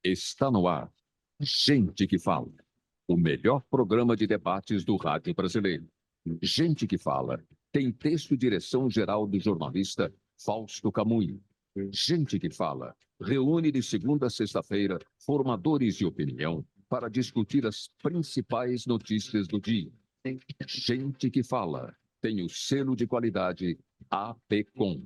Está no ar. Gente que Fala. O melhor programa de debates do rádio brasileiro. Gente que Fala. Tem texto e direção geral do jornalista Fausto Camunho. Gente que Fala. Reúne de segunda a sexta-feira formadores de opinião para discutir as principais notícias do dia. Gente que Fala. Tem o selo de qualidade APCOM.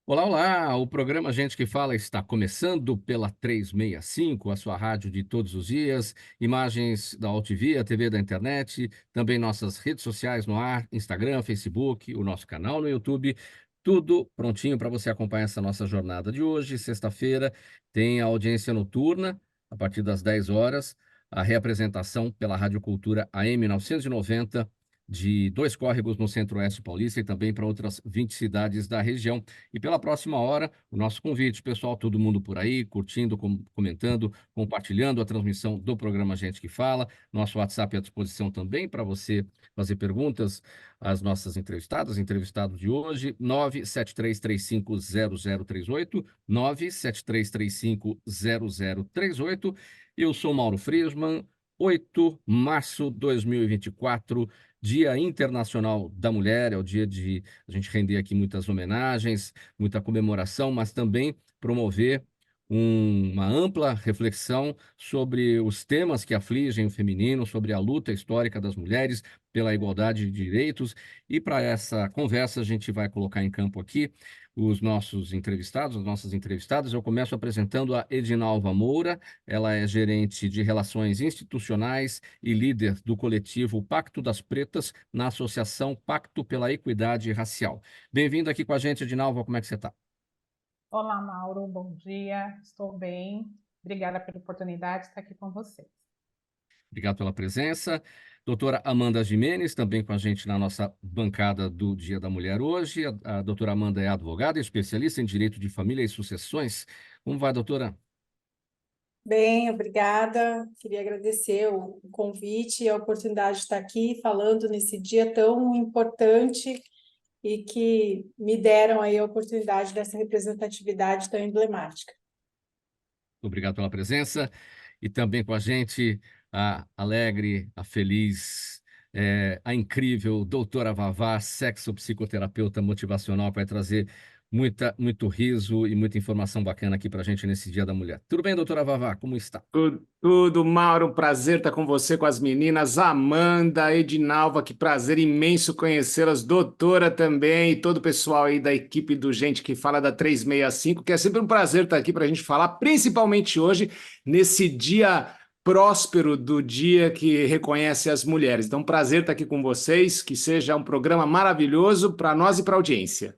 Olá, olá! O programa Gente que Fala está começando pela 365, a sua rádio de todos os dias, imagens da AltV, a TV da internet, também nossas redes sociais no ar, Instagram, Facebook, o nosso canal no YouTube, tudo prontinho para você acompanhar essa nossa jornada de hoje. Sexta-feira tem a audiência noturna, a partir das 10 horas, a reapresentação pela Rádio Cultura AM 990, de Dois Córregos no Centro-Oeste Paulista e também para outras 20 cidades da região. E pela próxima hora, o nosso convite, pessoal, todo mundo por aí, curtindo, comentando, compartilhando a transmissão do programa Gente que Fala. Nosso WhatsApp à disposição também para você fazer perguntas às nossas entrevistadas, entrevistados de hoje, 973350038, 973350038. Eu sou Mauro Friesman, 8 de março de 2024, Dia Internacional da Mulher, é o dia de a gente render aqui muitas homenagens, muita comemoração, mas também promover uma ampla reflexão sobre os temas que afligem o feminino, sobre a luta histórica das mulheres pela igualdade de direitos. E para essa conversa, a gente vai colocar em campo aqui os nossos entrevistados, as nossas entrevistadas. Eu começo apresentando a Edinalva Moura, ela é gerente de Relações Institucionais e líder do coletivo Pacto das Pretas na Associação Pacto pela Equidade Racial. Bem-vindo aqui com a gente, Edinalva, como é que você está? Olá, Mauro, bom dia, estou bem. Obrigada pela oportunidade de estar aqui com vocês. Obrigado pela presença. Doutora Amanda Gimenez, também com a gente na nossa bancada do Dia da Mulher hoje. A doutora Amanda é advogada e especialista em Direito de Família e Sucessões. Como vai, doutora? Bem, obrigada. Queria agradecer o convite e a oportunidade de estar aqui falando nesse dia tão importante e que me deram aí a oportunidade dessa representatividade tão emblemática. Obrigado pela presença. E também com a gente a alegre, a feliz, a incrível doutora Vavá, sexopsicoterapeuta motivacional, que vai trazer muito riso e muita informação bacana aqui para a gente nesse Dia da Mulher. Tudo bem, doutora Vavá? Como está? Tudo, Mauro, prazer estar com você, com as meninas, Amanda, Edinalva, que prazer imenso conhecê-las, doutora também, e todo o pessoal aí da equipe do Gente que Fala da 365, que é sempre um prazer estar aqui para a gente falar, principalmente hoje, nesse dia próspero do dia que reconhece as mulheres. Então, prazer estar aqui com vocês, que seja um programa maravilhoso para nós e para a audiência.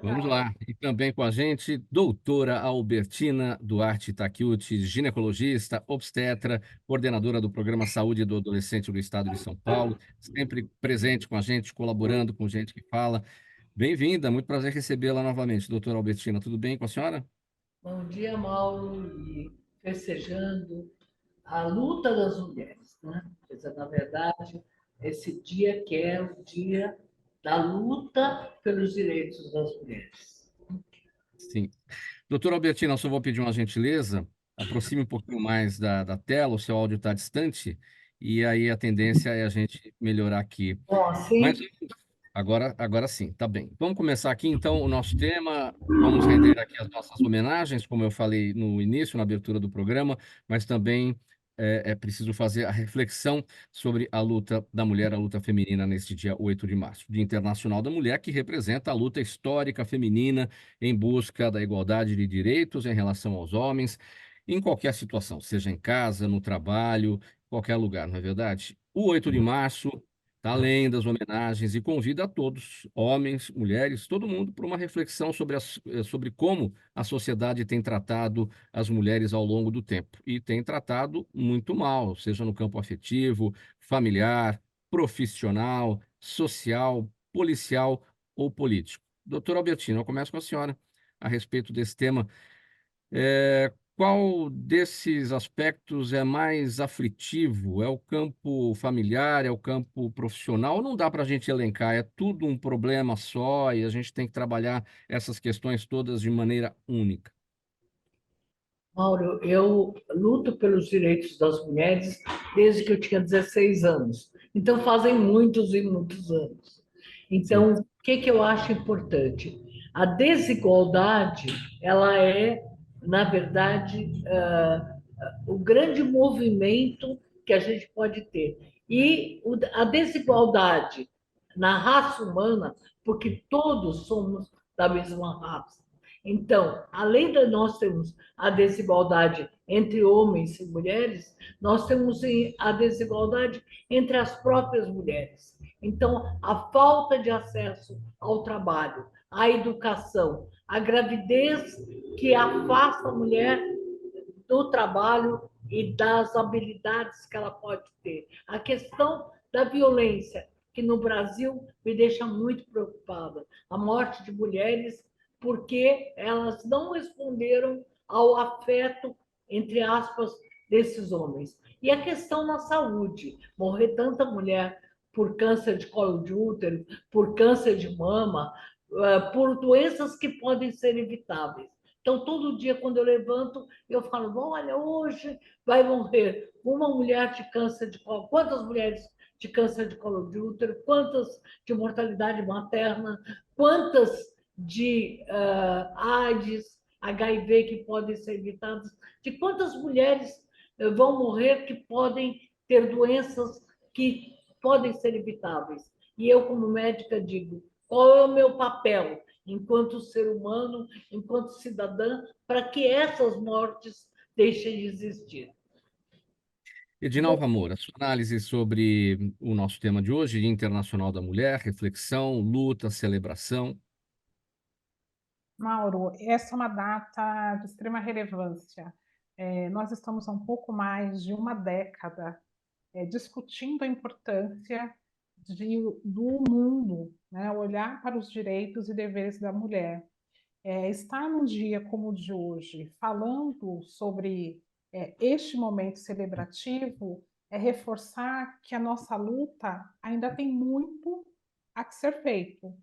Vamos lá. E também com a gente, doutora Albertina Duarte Takeuchi, ginecologista, obstetra, coordenadora do Programa Saúde do Adolescente do Estado de São Paulo, sempre presente com a gente, colaborando com gente que fala. Bem-vinda, muito prazer recebê-la novamente, doutora Albertina. Tudo bem com a senhora? Bom dia, Mauro, e festejando a luta das mulheres, né? Quer dizer, na verdade, esse dia que é o dia da luta pelos direitos das mulheres. Sim. Doutora Albertina, eu só vou pedir uma gentileza, aproxime um pouquinho mais da tela, o seu áudio está distante, e aí a tendência é a gente melhorar aqui. Bom, assim, Mas agora sim, tá bem. Vamos começar aqui então o nosso tema. Vamos render aqui as nossas homenagens, como eu falei no início, na abertura do programa, mas também é preciso fazer a reflexão sobre a luta da mulher, a luta feminina, neste dia 8 de março, Dia Internacional da Mulher, que representa a luta histórica feminina em busca da igualdade de direitos em relação aos homens, em qualquer situação, seja em casa, no trabalho, qualquer lugar, não é verdade? O 8 de março está além das homenagens e convida a todos, homens, mulheres, todo mundo, para uma reflexão sobre como a sociedade tem tratado as mulheres ao longo do tempo. E tem tratado muito mal, seja no campo afetivo, familiar, profissional, social, policial ou político. Doutora Albertina, eu começo com a senhora a respeito desse tema. Qual desses aspectos é mais aflitivo? É o campo familiar, é o campo profissional? Não dá para a gente elencar, é tudo um problema só e a gente tem que trabalhar essas questões todas de maneira única. Mauro, eu luto pelos direitos das mulheres desde que eu tinha 16 anos. Então, fazem muitos e muitos anos. Então, o que eu acho importante? A desigualdade, ela é, na verdade, o grande movimento que a gente pode ter. E a desigualdade na raça humana, porque todos somos da mesma raça. Então, além de nós termos a desigualdade entre homens e mulheres, nós temos a desigualdade entre as próprias mulheres. Então, a falta de acesso ao trabalho, à educação, a gravidez que afasta a mulher do trabalho e das habilidades que ela pode ter. A questão da violência, que no Brasil me deixa muito preocupada. A morte de mulheres porque elas não responderam ao afeto, entre aspas, desses homens. E a questão na saúde, morrer tanta mulher por câncer de colo de útero, por câncer de mama, por doenças que podem ser evitáveis. Então, todo dia, quando eu levanto, eu falo, olha, hoje vai morrer uma mulher de câncer de colo. Quantas mulheres de câncer de colo de útero? Quantas de mortalidade materna? Quantas de AIDS, HIV que podem ser evitadas? De quantas mulheres vão morrer que podem ter doenças que podem ser evitáveis? E eu, como médica, digo, qual é o meu papel enquanto ser humano, enquanto cidadã, para que essas mortes deixem de existir? Edinalva Moura, sua análise sobre o nosso tema de hoje, Dia Internacional da Mulher, reflexão, luta, celebração. Mauro, essa é uma data de extrema relevância. Nós estamos há um pouco mais de uma década discutindo a importância do mundo, né, olhar para os direitos e deveres da mulher. Estar num dia como o de hoje, falando sobre este momento celebrativo, é reforçar que a nossa luta ainda tem muito a que ser feito.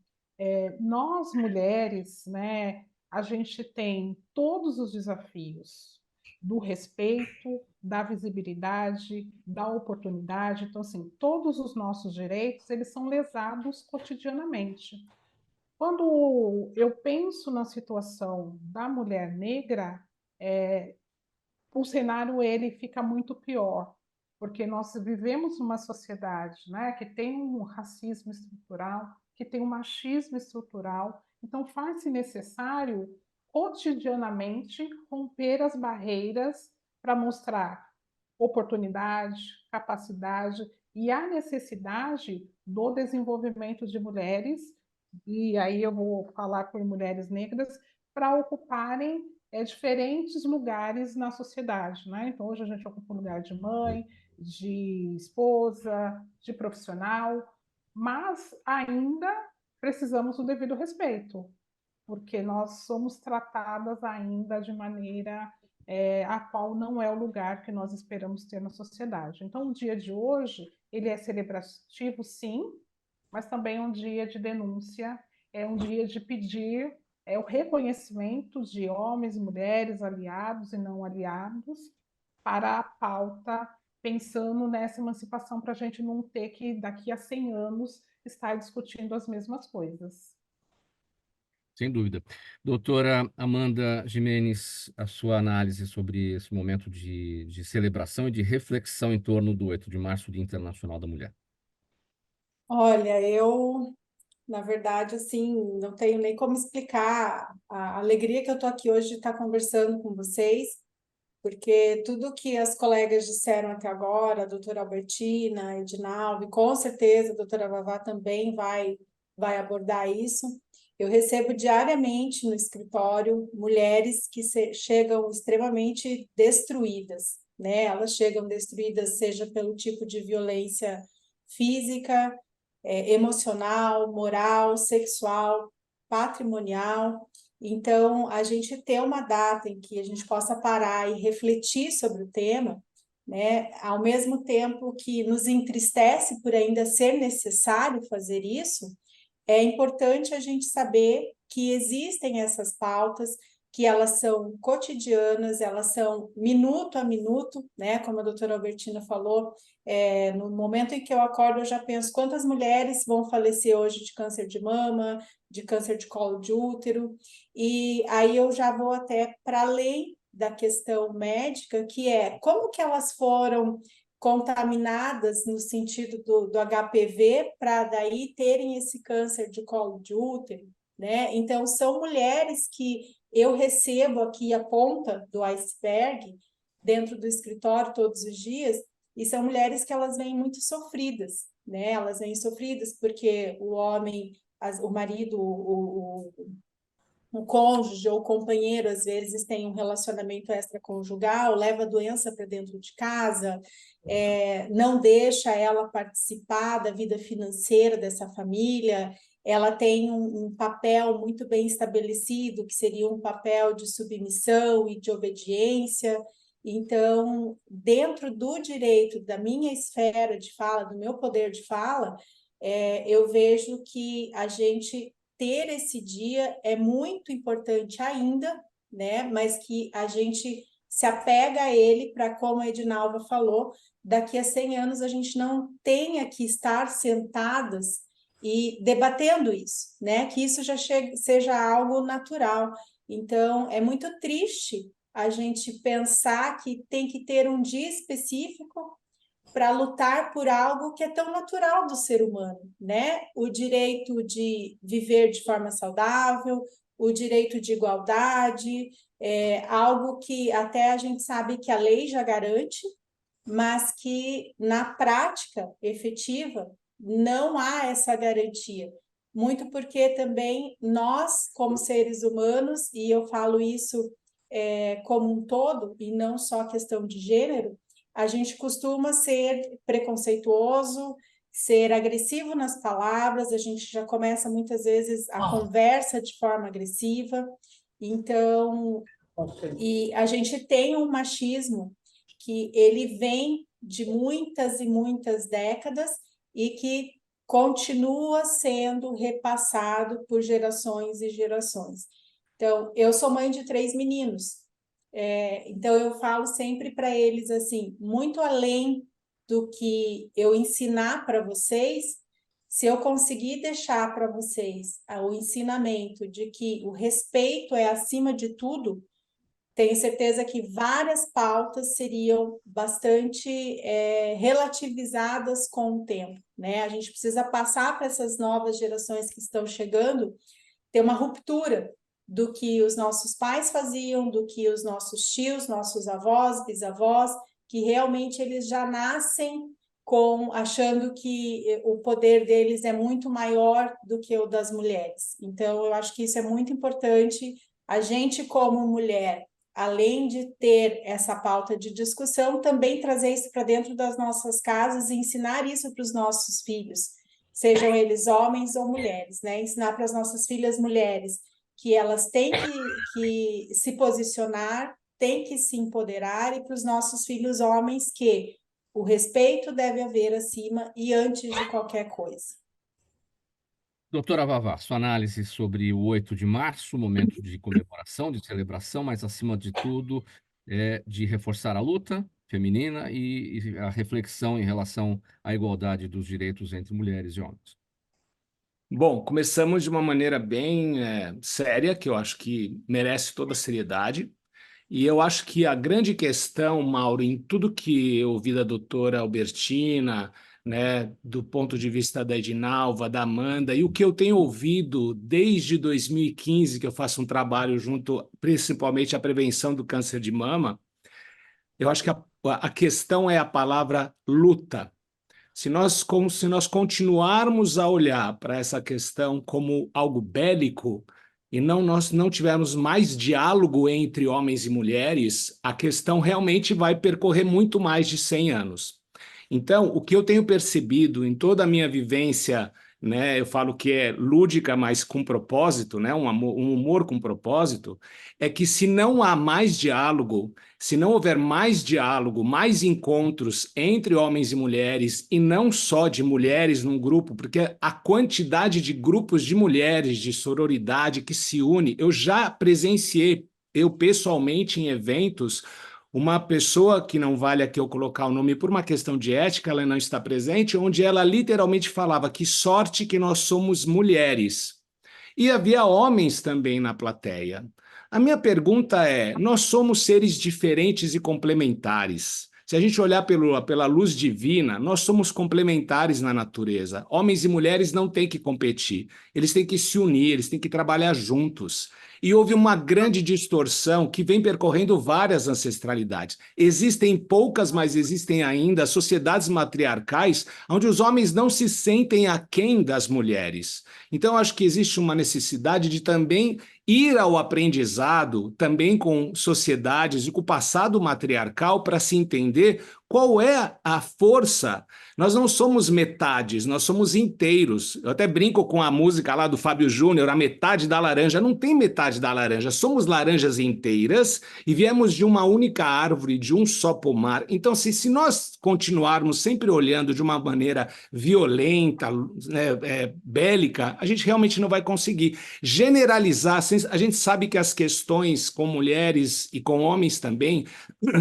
Nós, mulheres, né, a gente tem todos os desafios do respeito, da visibilidade, da oportunidade. Então, assim, todos os nossos direitos, eles são lesados cotidianamente. Quando eu penso na situação da mulher negra, o cenário ele fica muito pior, porque nós vivemos numa sociedade, né, que tem um racismo estrutural, que tem um machismo estrutural, então faz-se necessário cotidianamente romper as barreiras para mostrar oportunidade, capacidade e a necessidade do desenvolvimento de mulheres, e aí eu vou falar por mulheres negras, para ocuparem diferentes lugares na sociedade, né? Então, hoje a gente ocupa o lugar de mãe, de esposa, de profissional, mas ainda precisamos do devido respeito, porque nós somos tratadas ainda de maneira a qual não é o lugar que nós esperamos ter na sociedade. Então, o dia de hoje, ele é celebrativo, sim, mas também é um dia de denúncia, é um dia de pedir o reconhecimento de homens e mulheres, aliados e não aliados, para a pauta, pensando nessa emancipação, para a gente não ter que, daqui a 100 anos, estar discutindo as mesmas coisas. Sem dúvida. Doutora Amanda Gimenez, a sua análise sobre esse momento de celebração e de reflexão em torno do 8 de março, Dia Internacional da Mulher. Olha, eu, na verdade, assim, não tenho nem como explicar a alegria que eu estou aqui hoje de estar conversando com vocês, porque tudo que as colegas disseram até agora, a doutora Albertina, a Edinalva, e com certeza a doutora Vavá também vai abordar isso. Eu recebo diariamente no escritório mulheres que chegam extremamente destruídas, né? Elas chegam destruídas, seja pelo tipo de violência física, emocional, moral, sexual, patrimonial. Então, a gente ter uma data em que a gente possa parar e refletir sobre o tema, né, ao mesmo tempo que nos entristece por ainda ser necessário fazer isso, é importante a gente saber que existem essas pautas, que elas são cotidianas, elas são minuto a minuto, né? Como a doutora Albertina falou, no momento em que eu acordo, eu já penso quantas mulheres vão falecer hoje de câncer de mama, de câncer de colo de útero, e aí eu já vou até para além da questão médica, que é como que elas foram contaminadas no sentido do HPV para daí terem esse câncer de colo de útero, né? Então, são mulheres que eu recebo aqui a ponta do iceberg dentro do escritório todos os dias, e são mulheres que elas vêm muito sofridas, né? Elas vêm sofridas porque o homem, o marido, o cônjuge ou o companheiro, às vezes, tem um relacionamento extraconjugal, leva a doença para dentro de casa, não deixa ela participar da vida financeira dessa família, ela tem um papel muito bem estabelecido, que seria um papel de submissão e de obediência. Então, dentro do direito, da minha esfera de fala, do meu poder de fala, eu vejo que a gente ter esse dia é muito importante ainda, né? Mas que a gente se apega a ele para, como a Edinalva falou, daqui a 100 anos a gente não tenha que estar sentadas e debatendo isso, né? Que isso já seja algo natural. Então, é muito triste a gente pensar que tem que ter um dia específico para lutar por algo que é tão natural do ser humano, né? O direito de viver de forma saudável, o direito de igualdade, algo que até a gente sabe que a lei já garante, mas que na prática efetiva não há essa garantia. Muito porque também nós, como seres humanos, e eu falo isso como um todo, e não só questão de gênero, a gente costuma ser preconceituoso, ser agressivo nas palavras, a gente já começa muitas vezes a conversa de forma agressiva, então, e a gente tem um machismo que ele vem de muitas e muitas décadas e que continua sendo repassado por gerações e gerações. Então, eu sou mãe de 3 meninos, então eu falo sempre para eles assim, muito além do que eu ensinar para vocês, se eu conseguir deixar para vocês o ensinamento de que o respeito é acima de tudo, tenho certeza que várias pautas seriam bastante relativizadas com o tempo, né? A gente precisa passar para essas novas gerações que estão chegando, ter uma ruptura do que os nossos pais faziam, do que os nossos tios, nossos avós, bisavós, que realmente eles já nascem achando que o poder deles é muito maior do que o das mulheres. Então, eu acho que isso é muito importante. A gente, como mulher, além de ter essa pauta de discussão, também trazer isso para dentro das nossas casas e ensinar isso para os nossos filhos, sejam eles homens ou mulheres, né? Ensinar para as nossas filhas mulheres que elas têm que se posicionar, têm que se empoderar, e para os nossos filhos homens que o respeito deve haver acima e antes de qualquer coisa. Doutora Vavá, sua análise sobre o 8 de março, momento de comemoração, de celebração, mas acima de tudo, de reforçar a luta feminina e a reflexão em relação à igualdade dos direitos entre mulheres e homens. Bom, começamos de uma maneira bem séria, que eu acho que merece toda a seriedade. E eu acho que a grande questão, Mauro, em tudo que eu ouvi da doutora Albertina, né, do ponto de vista da Edinalva, da Amanda, e o que eu tenho ouvido desde 2015, que eu faço um trabalho junto, principalmente à prevenção do câncer de mama, eu acho que a questão é a palavra luta. Se nós continuarmos a olhar para essa questão como algo bélico e nós não tivermos mais diálogo entre homens e mulheres, a questão realmente vai percorrer muito mais de 100 anos. Então, o que eu tenho percebido em toda a minha vivência, né, eu falo que é lúdica, mas com propósito, né, um humor com propósito, é que se não há mais diálogo, se não houver mais diálogo, mais encontros entre homens e mulheres, e não só de mulheres num grupo, porque a quantidade de grupos de mulheres, de sororidade que se une, eu já presenciei eu pessoalmente em eventos, uma pessoa que não vale aqui eu colocar o nome por uma questão de ética, ela não está presente, onde ela literalmente falava que sorte que nós somos mulheres. E havia homens também na plateia. A minha pergunta é: nós somos seres diferentes e complementares. Se a gente olhar pela luz divina, nós somos complementares na natureza. Homens e mulheres não têm que competir, eles têm que se unir, eles têm que trabalhar juntos. E houve uma grande distorção que vem percorrendo várias ancestralidades. Existem poucas, mas existem ainda sociedades matriarcais onde os homens não se sentem aquém das mulheres. Então, acho que existe uma necessidade de também ir ao aprendizado, também com sociedades e com o passado matriarcal, para se entender qual é a força. Nós não somos metades, nós somos inteiros. Eu até brinco com a música lá do Fábio Júnior, a metade da laranja. Não tem metade da laranja, somos laranjas inteiras e viemos de uma única árvore, de um só pomar. Então, se nós continuarmos sempre olhando de uma maneira violenta, né, bélica, a gente realmente não vai conseguir generalizar. A gente sabe que as questões com mulheres e com homens também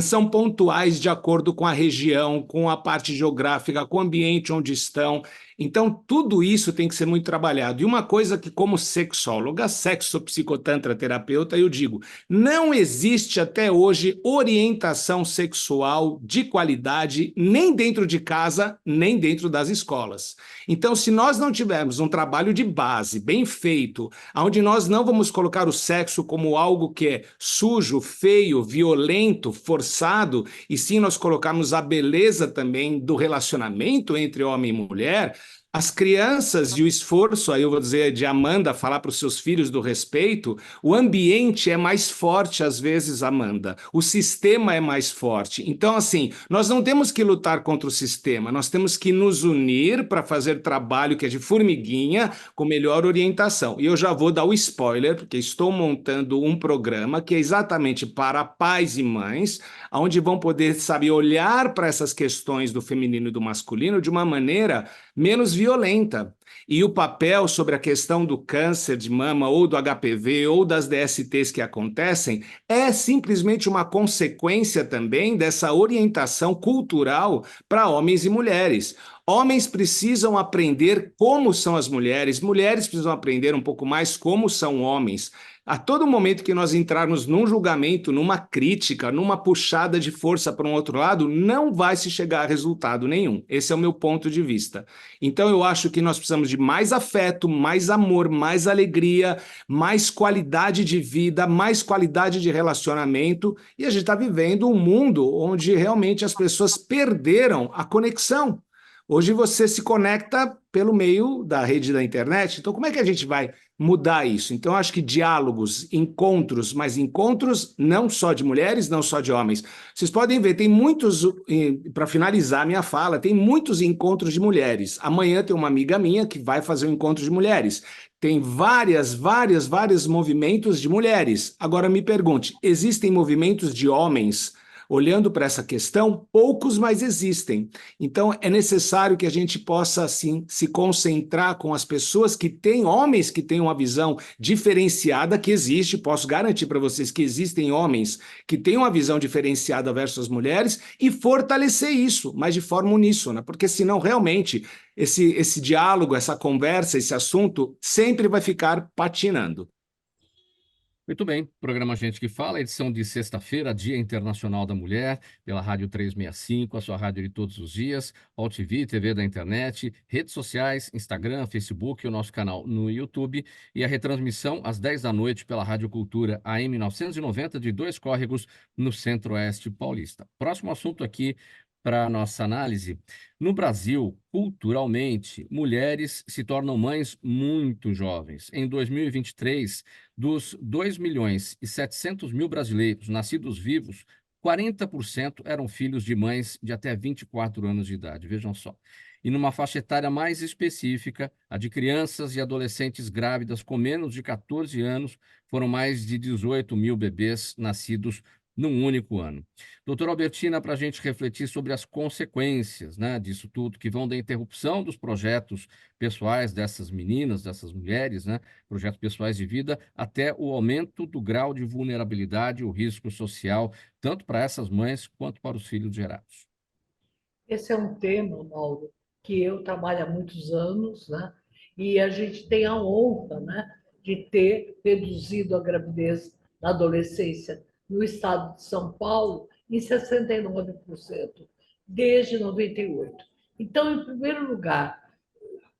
são pontuais de acordo com a região, com a parte geográfica, com o ambiente onde estão. Então, tudo isso tem que ser muito trabalhado. E uma coisa que, como sexóloga, sexopsicotantra terapeuta, eu digo, não existe até hoje orientação sexual de qualidade, nem dentro de casa, nem dentro das escolas. Então, se nós não tivermos um trabalho de base bem feito, onde nós não vamos colocar o sexo como algo que é sujo, feio, violento, forçado, e sim nós colocarmos a beleza também do relacionamento entre homem e mulher, as crianças e o esforço, aí eu vou dizer de Amanda falar para os seus filhos do respeito, o ambiente é mais forte às vezes, Amanda, o sistema é mais forte. Então, assim, nós não temos que lutar contra o sistema, nós temos que nos unir para fazer trabalho que é de formiguinha, com melhor orientação. E eu já vou dar o spoiler, porque estou montando um programa que é exatamente para pais e mães, onde vão poder, sabe, olhar para essas questões do feminino e do masculino de uma maneira menos violenta. E o papel sobre a questão do câncer de mama ou do HPV ou das DSTs que acontecem é simplesmente uma consequência também dessa orientação cultural para homens e mulheres. Homens precisam aprender como são as mulheres, mulheres precisam aprender um pouco mais como são homens. A todo momento que nós entrarmos num julgamento, numa crítica, numa puxada de força para um outro lado, não vai se chegar a resultado nenhum. Esse é o meu ponto de vista. Então, eu acho que nós precisamos de mais afeto, mais amor, mais alegria, mais qualidade de vida, mais qualidade de relacionamento. E a gente está vivendo um mundo onde realmente as pessoas perderam a conexão. Hoje você se conecta pelo meio da rede da internet. Então, como é que a gente vai mudar isso? Então, acho que diálogos, encontros, mas encontros não só de mulheres, não só de homens. Vocês podem ver, tem muitos, para finalizar a minha fala, tem muitos encontros de mulheres. Amanhã tem uma amiga minha que vai fazer um encontro de mulheres. Tem vários movimentos de mulheres. Agora me pergunte, existem movimentos de homens? Olhando para essa questão, poucos, mas existem. Então, é necessário que a gente possa, assim, se concentrar com as pessoas que têm, homens que têm uma visão diferenciada, que existe, posso garantir para vocês que existem homens que têm uma visão diferenciada versus as mulheres, e fortalecer isso, mas de forma uníssona, porque senão, realmente, esse diálogo, essa conversa, esse assunto, sempre vai ficar patinando. Muito bem, programa Gente que Fala, edição de sexta-feira, Dia Internacional da Mulher, pela Rádio 365, a sua rádio de todos os dias, AllTV, TV da internet, redes sociais, Instagram, Facebook, o nosso canal no YouTube e a retransmissão às 10 da noite pela Rádio Cultura AM 990 de Dois Córregos, no Centro-Oeste paulista. Próximo assunto aqui para a nossa análise. No Brasil, culturalmente, mulheres se tornam mães muito jovens. Em 2023, dos 2.700.000 brasileiros nascidos vivos, 40% eram filhos de mães de até 24 anos de idade, vejam só. E numa faixa etária mais específica, a de crianças e adolescentes grávidas com menos de 14 anos, foram mais de 18 mil bebês nascidos num único ano. Doutora Albertina, para a gente refletir sobre as consequências, né, disso tudo, que vão da interrupção dos projetos pessoais dessas meninas, dessas mulheres, né, projetos pessoais de vida, até o aumento do grau de vulnerabilidade, o risco social, tanto para essas mães quanto para os filhos gerados. Esse é um tema, Mauro, que eu trabalho há muitos anos, né? E a gente tem a honra, né, de ter reduzido a gravidez na adolescência no estado de São Paulo em 69%, desde 98. Então, em primeiro lugar,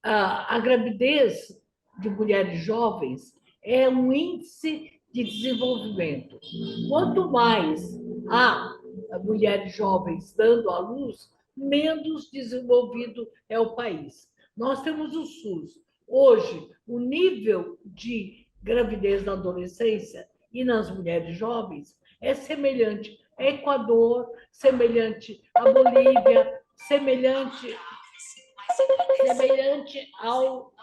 a gravidez de mulheres jovens é um índice de desenvolvimento. Quanto mais há mulheres jovens dando à luz, menos desenvolvido é o país. Nós temos o SUS. Hoje, o nível de gravidez na adolescência e nas mulheres jovens é semelhante a Equador, semelhante à Bolívia, semelhante ao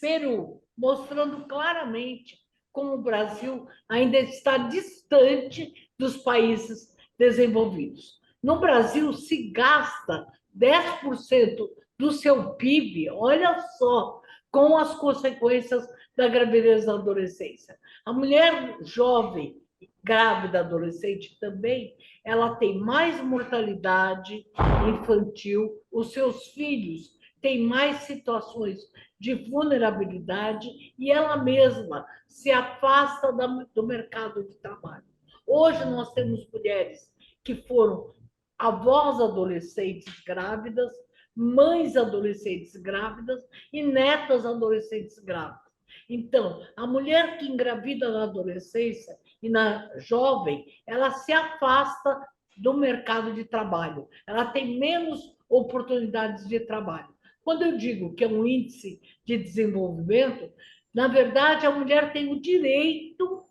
Peru, mostrando claramente como o Brasil ainda está distante dos países desenvolvidos. No Brasil, se gasta 10% do seu PIB, olha só, com as consequências da gravidez da adolescência. A mulher jovem, grávida, adolescente também, ela tem mais mortalidade infantil, os seus filhos têm mais situações de vulnerabilidade e ela mesma se afasta do mercado de trabalho. Hoje nós temos mulheres que foram avós adolescentes grávidas, mães adolescentes grávidas e netas adolescentes grávidas. Então, a mulher que engravida na adolescência e na jovem, ela se afasta do mercado de trabalho, ela tem menos oportunidades de trabalho. Quando eu digo que é um índice de desenvolvimento, na verdade, a mulher tem o direito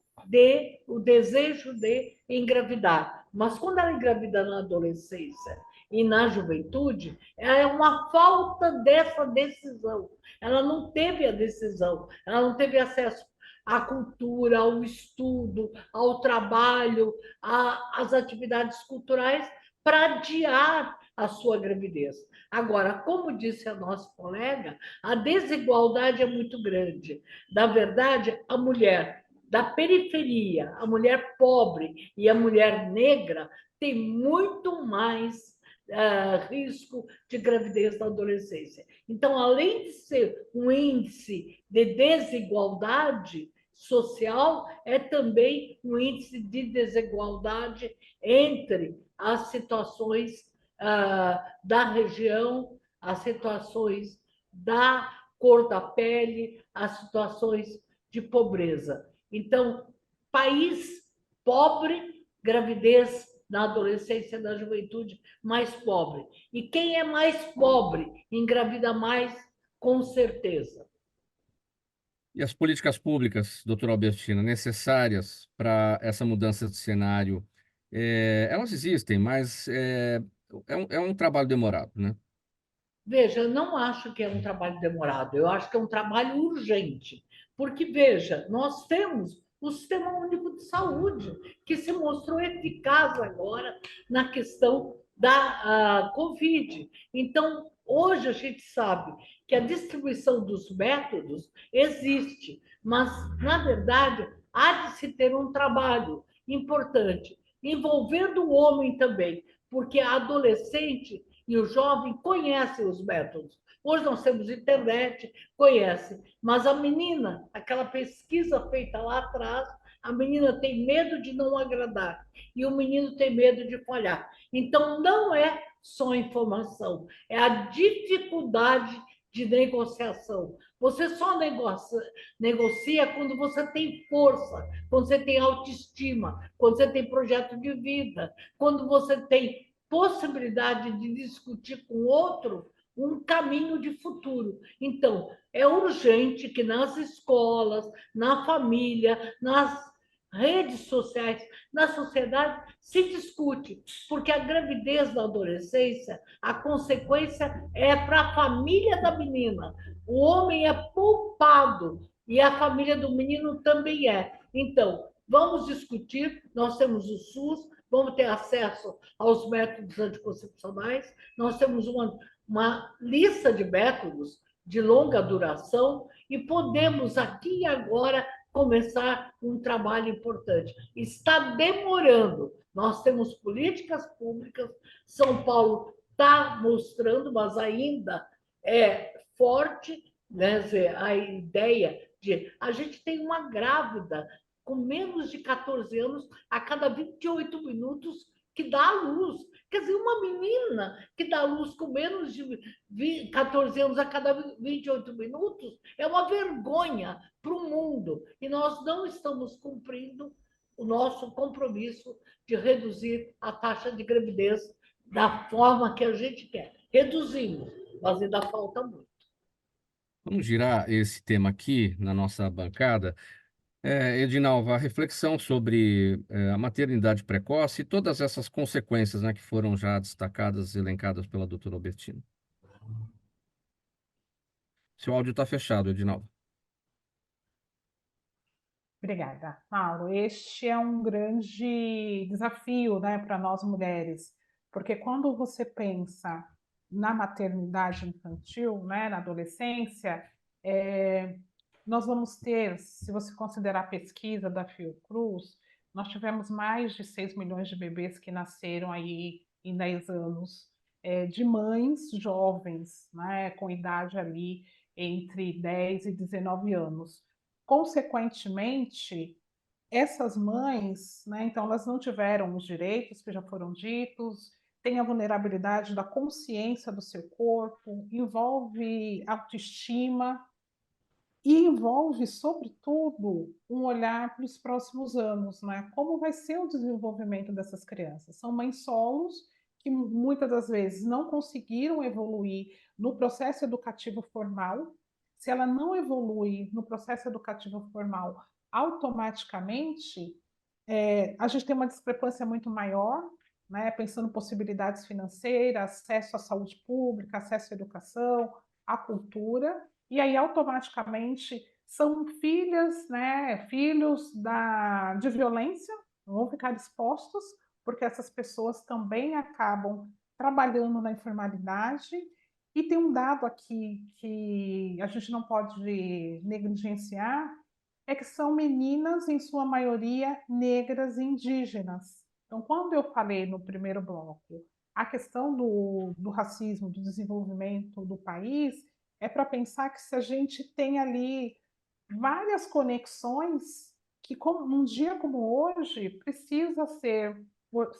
o desejo de engravidar. Mas quando ela engravida na adolescência e na juventude, é uma falta dessa decisão. Ela não teve a decisão, ela não teve acesso à cultura, ao estudo, ao trabalho, às atividades culturais para adiar a sua gravidez. Agora, como disse a nossa colega, a desigualdade é muito grande. Na verdade, a mulher da periferia, a mulher pobre e a mulher negra tem muito mais risco de gravidez na adolescência. Então, além de ser um índice de desigualdade social, é também um índice de desigualdade entre as situações da região, as situações da cor da pele, as situações de pobreza. Então, país pobre, gravidez na adolescência e na juventude mais pobre. E quem é mais pobre engravida mais, com certeza. E as políticas públicas, doutora Albertina, necessárias para essa mudança de cenário, elas existem, mas é um trabalho demorado, né? Veja, eu não acho que é um trabalho demorado, eu acho que é um trabalho urgente. Porque, veja, nós temos o Sistema Único de Saúde, que se mostrou eficaz agora na questão da Covid. Então, hoje a gente sabe que a distribuição dos métodos existe, mas, na verdade, há de se ter um trabalho importante, envolvendo o homem também, porque a adolescente e o jovem conhecem os métodos. Hoje nós temos internet, conhece, mas a menina, aquela pesquisa feita lá atrás, a menina tem medo de não agradar e o menino tem medo de falhar. Então, não é só informação, é a dificuldade de negociação. Você só negocia quando você tem força, quando você tem autoestima, quando você tem projeto de vida, quando você tem possibilidade de discutir com outro um caminho de futuro. Então, é urgente que nas escolas, na família, nas redes sociais, na sociedade, se discute, porque a gravidez na adolescência, a consequência é para a família da menina. O homem é poupado e a família do menino também é. Então, Vamos discutir, nós temos o SUS, vamos ter acesso aos métodos anticoncepcionais, nós temos uma lista de métodos de longa duração e podemos aqui e agora começar um trabalho importante. Está demorando. Nós temos políticas públicas, São Paulo está mostrando, mas ainda é forte, né, a ideia de... A gente tem uma grávida com menos de 14 anos a cada 28 minutos que dá à luz. Quer dizer, uma menina que dá à luz com menos de 14 anos a cada 28 minutos é uma vergonha para o mundo. E nós não estamos cumprindo o nosso compromisso de reduzir a taxa de gravidez da forma que a gente quer. Reduzimos, mas ainda falta muito. Vamos girar esse tema aqui na nossa bancada. Edinalva, a reflexão sobre a maternidade precoce e todas essas consequências, né, que foram já destacadas, elencadas pela doutora Albertina. Seu áudio está fechado, Edinalva. Obrigada, Mauro. Este é um grande desafio, né, para nós mulheres, porque quando você pensa na maternidade infantil, né, na adolescência, nós vamos ter, se você considerar a pesquisa da Fiocruz, nós tivemos mais de 6 milhões de bebês que nasceram aí em 10 anos, de mães jovens, né, com idade ali entre 10 e 19 anos. Consequentemente, essas mães, né, então elas não tiveram os direitos que já foram ditos, tem a vulnerabilidade da consciência do seu corpo, envolve autoestima e envolve, sobretudo, um olhar para os próximos anos, né? Como vai ser o desenvolvimento dessas crianças? São mães solos que muitas das vezes não conseguiram evoluir no processo educativo formal. Se ela não evolui no processo educativo formal automaticamente, a gente tem uma discrepância muito maior, né? Pensando em possibilidades financeiras, acesso à saúde pública, acesso à educação, à cultura, e aí automaticamente são filhas, né, filhos de violência, vão ficar expostos, porque essas pessoas também acabam trabalhando na informalidade. E tem um dado aqui que a gente não pode negligenciar, é que são meninas, em sua maioria, negras e indígenas. Então, quando eu falei no primeiro bloco a questão do racismo, do desenvolvimento do país, é para pensar que se a gente tem ali várias conexões que, num dia como hoje, precisa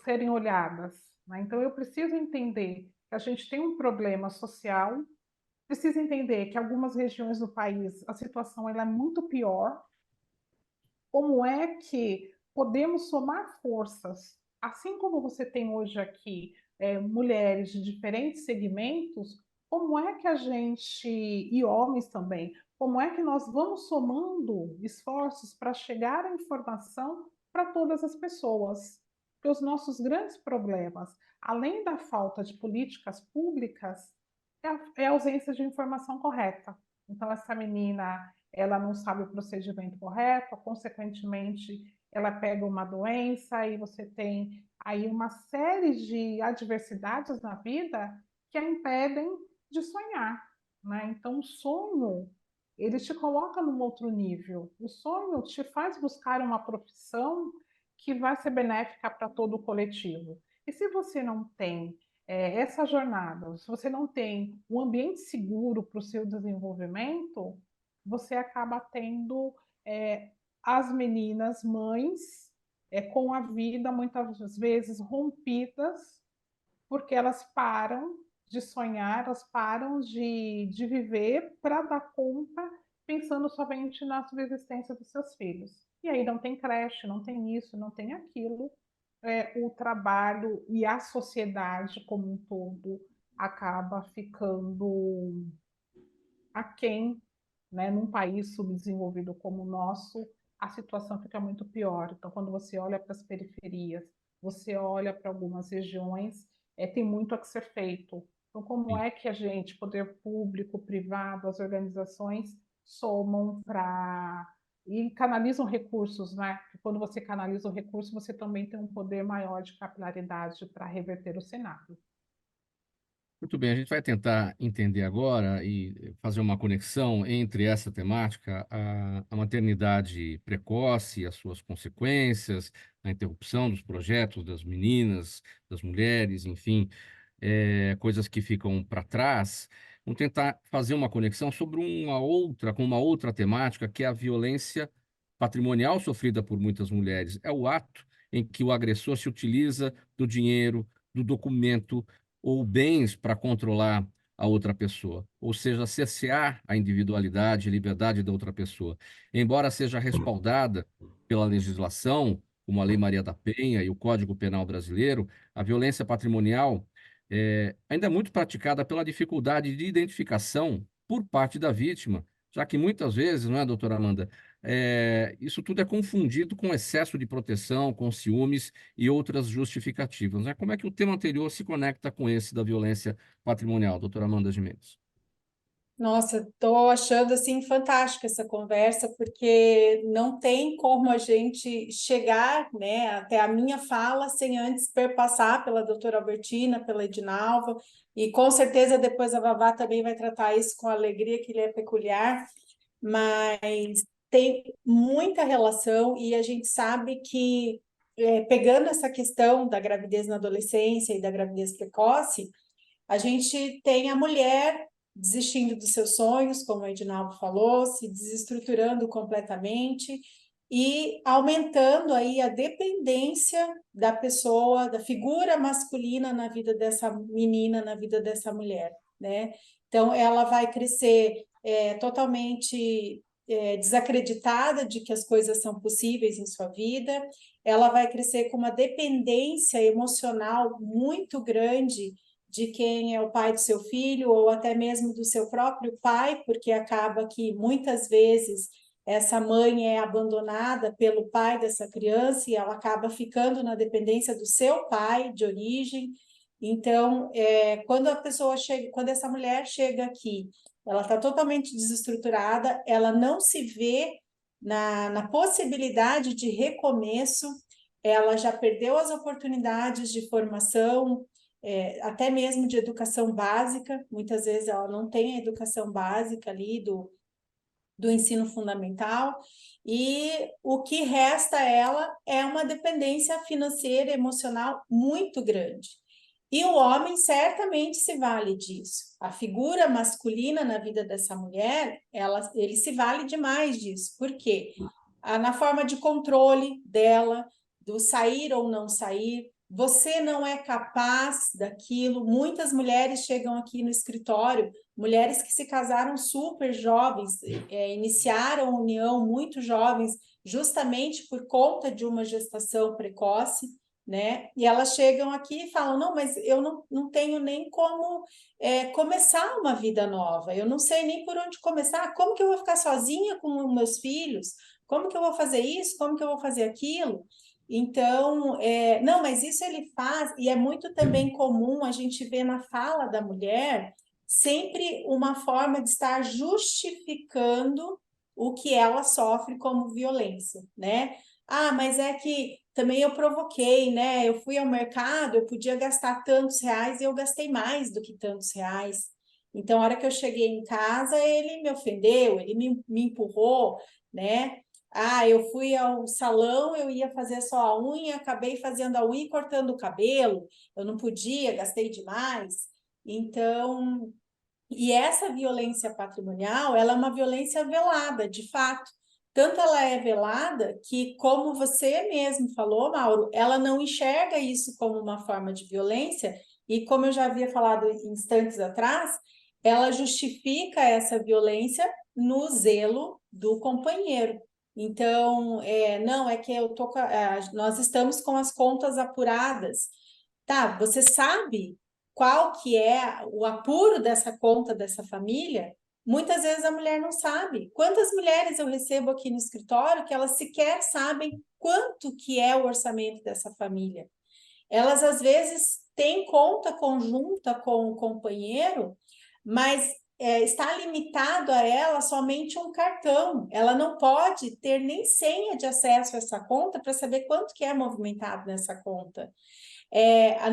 serem olhadas, né? Então, eu preciso entender que a gente tem um problema social, preciso entender que em algumas regiões do país a situação ela é muito pior. Como é que podemos somar forças? Assim como você tem hoje aqui mulheres de diferentes segmentos, como é que a gente, e homens também, como é que nós vamos somando esforços para chegar à informação para todas as pessoas? Porque os nossos grandes problemas, além da falta de políticas públicas, é a ausência de informação correta. Então, essa menina, ela não sabe o procedimento correto, consequentemente, ela pega uma doença e você tem aí uma série de adversidades na vida que a impedem de sonhar, né? Então, o sonho, ele te coloca num outro nível. O sonho te faz buscar uma profissão que vai ser benéfica para todo o coletivo. E se você não tem essa jornada, se você não tem um ambiente seguro para o seu desenvolvimento, você acaba tendo as meninas mães com a vida muitas vezes rompidas, porque elas param de sonhar, elas param de viver para dar conta, pensando somente na subsistência dos seus filhos. E aí não tem creche, não tem isso, não tem aquilo. O trabalho e a sociedade como um todo acaba ficando aquém, né? Num país subdesenvolvido como o nosso, a situação fica muito pior. Então, quando você olha para as periferias, você olha para algumas regiões, tem muito a que ser feito. Então, como Sim. é que a gente, poder público, privado, as organizações, somam para e canalizam recursos, né? Porque quando você canaliza o recurso, você também tem um poder maior de capilaridade para reverter o cenário. Muito bem, a gente vai tentar entender agora e fazer uma conexão entre essa temática, a maternidade precoce, as suas consequências, a interrupção dos projetos das meninas, das mulheres, enfim, coisas que ficam para trás. Vamos tentar fazer uma conexão sobre com uma outra temática, que é a violência patrimonial sofrida por muitas mulheres. É o ato em que o agressor se utiliza do dinheiro, do documento ou bens para controlar a outra pessoa, ou seja, cercear a individualidade e liberdade da outra pessoa. Embora seja respaldada pela legislação, como a Lei Maria da Penha e o Código Penal brasileiro, a violência patrimonial ainda é muito praticada pela dificuldade de identificação por parte da vítima, já que muitas vezes, não é, doutora Amanda, isso tudo é confundido com excesso de proteção, com ciúmes e outras justificativas, né? Como é que o tema anterior se conecta com esse da violência patrimonial, doutora Amanda Gimenez? Nossa, estou achando assim fantástica essa conversa, porque não tem como a gente chegar, né, até a minha fala sem antes perpassar pela doutora Albertina, pela Edinalva, e com certeza depois a Vavá também vai tratar isso com a alegria que lhe é peculiar, mas tem muita relação e a gente sabe que, pegando essa questão da gravidez na adolescência e da gravidez precoce, a gente tem a mulher desistindo dos seus sonhos, como a Edinaldo falou, se desestruturando completamente e aumentando aí a dependência da pessoa, da figura masculina na vida dessa menina, na vida dessa mulher, né? Então, ela vai crescer totalmente desacreditada de que as coisas são possíveis em sua vida, ela vai crescer com uma dependência emocional muito grande de quem é o pai do seu filho, ou até mesmo do seu próprio pai, porque acaba que muitas vezes essa mãe é abandonada pelo pai dessa criança e ela acaba ficando na dependência do seu pai de origem. Então, quando a pessoa chega, quando essa mulher chega aqui, ela está totalmente desestruturada, ela não se vê na possibilidade de recomeço, ela já perdeu as oportunidades de formação, até mesmo de educação básica, muitas vezes ela não tem a educação básica ali do ensino fundamental, e o que resta a ela é uma dependência financeira e emocional muito grande. E o homem certamente se vale disso. A figura masculina na vida dessa mulher, ele se vale demais disso. Por quê? Na forma de controle dela, do sair ou não sair, você não é capaz daquilo. Muitas mulheres chegam aqui no escritório, mulheres que se casaram super jovens, iniciaram a união muito jovens, justamente por conta de uma gestação precoce, né? E elas chegam aqui e falam, não, mas eu não tenho nem como começar uma vida nova, eu não sei nem por onde começar, como que eu vou ficar sozinha com meus filhos? Como que eu vou fazer isso? Como que eu vou fazer aquilo? Então, não, mas isso ele faz, e é muito também comum a gente ver na fala da mulher sempre uma forma de estar justificando o que ela sofre como violência, né? Ah, mas é que também eu provoquei, né? Eu fui ao mercado, eu podia gastar tantos reais e eu gastei mais do que tantos reais. Então, a hora que eu cheguei em casa, ele me ofendeu, ele me empurrou, né? Ah, eu fui ao salão, eu ia fazer só a unha, acabei fazendo a unha e cortando o cabelo, eu não podia, gastei demais. Então, e essa violência patrimonial, ela é uma violência velada, de fato. Tanto ela é velada que, como você mesmo falou, Mauro, ela não enxerga isso como uma forma de violência, e como eu já havia falado instantes atrás, ela justifica essa violência no zelo do companheiro. Então, não, é que nós estamos com as contas apuradas. Tá, você sabe qual que é o apuro dessa conta dessa família? Muitas vezes a mulher não sabe. Quantas mulheres eu recebo aqui no escritório que elas sequer sabem quanto que é o orçamento dessa família? Elas, às vezes, têm conta conjunta com o companheiro, mas está limitado a ela somente um cartão. Ela não pode ter nem senha de acesso a essa conta para saber quanto que é movimentado nessa conta.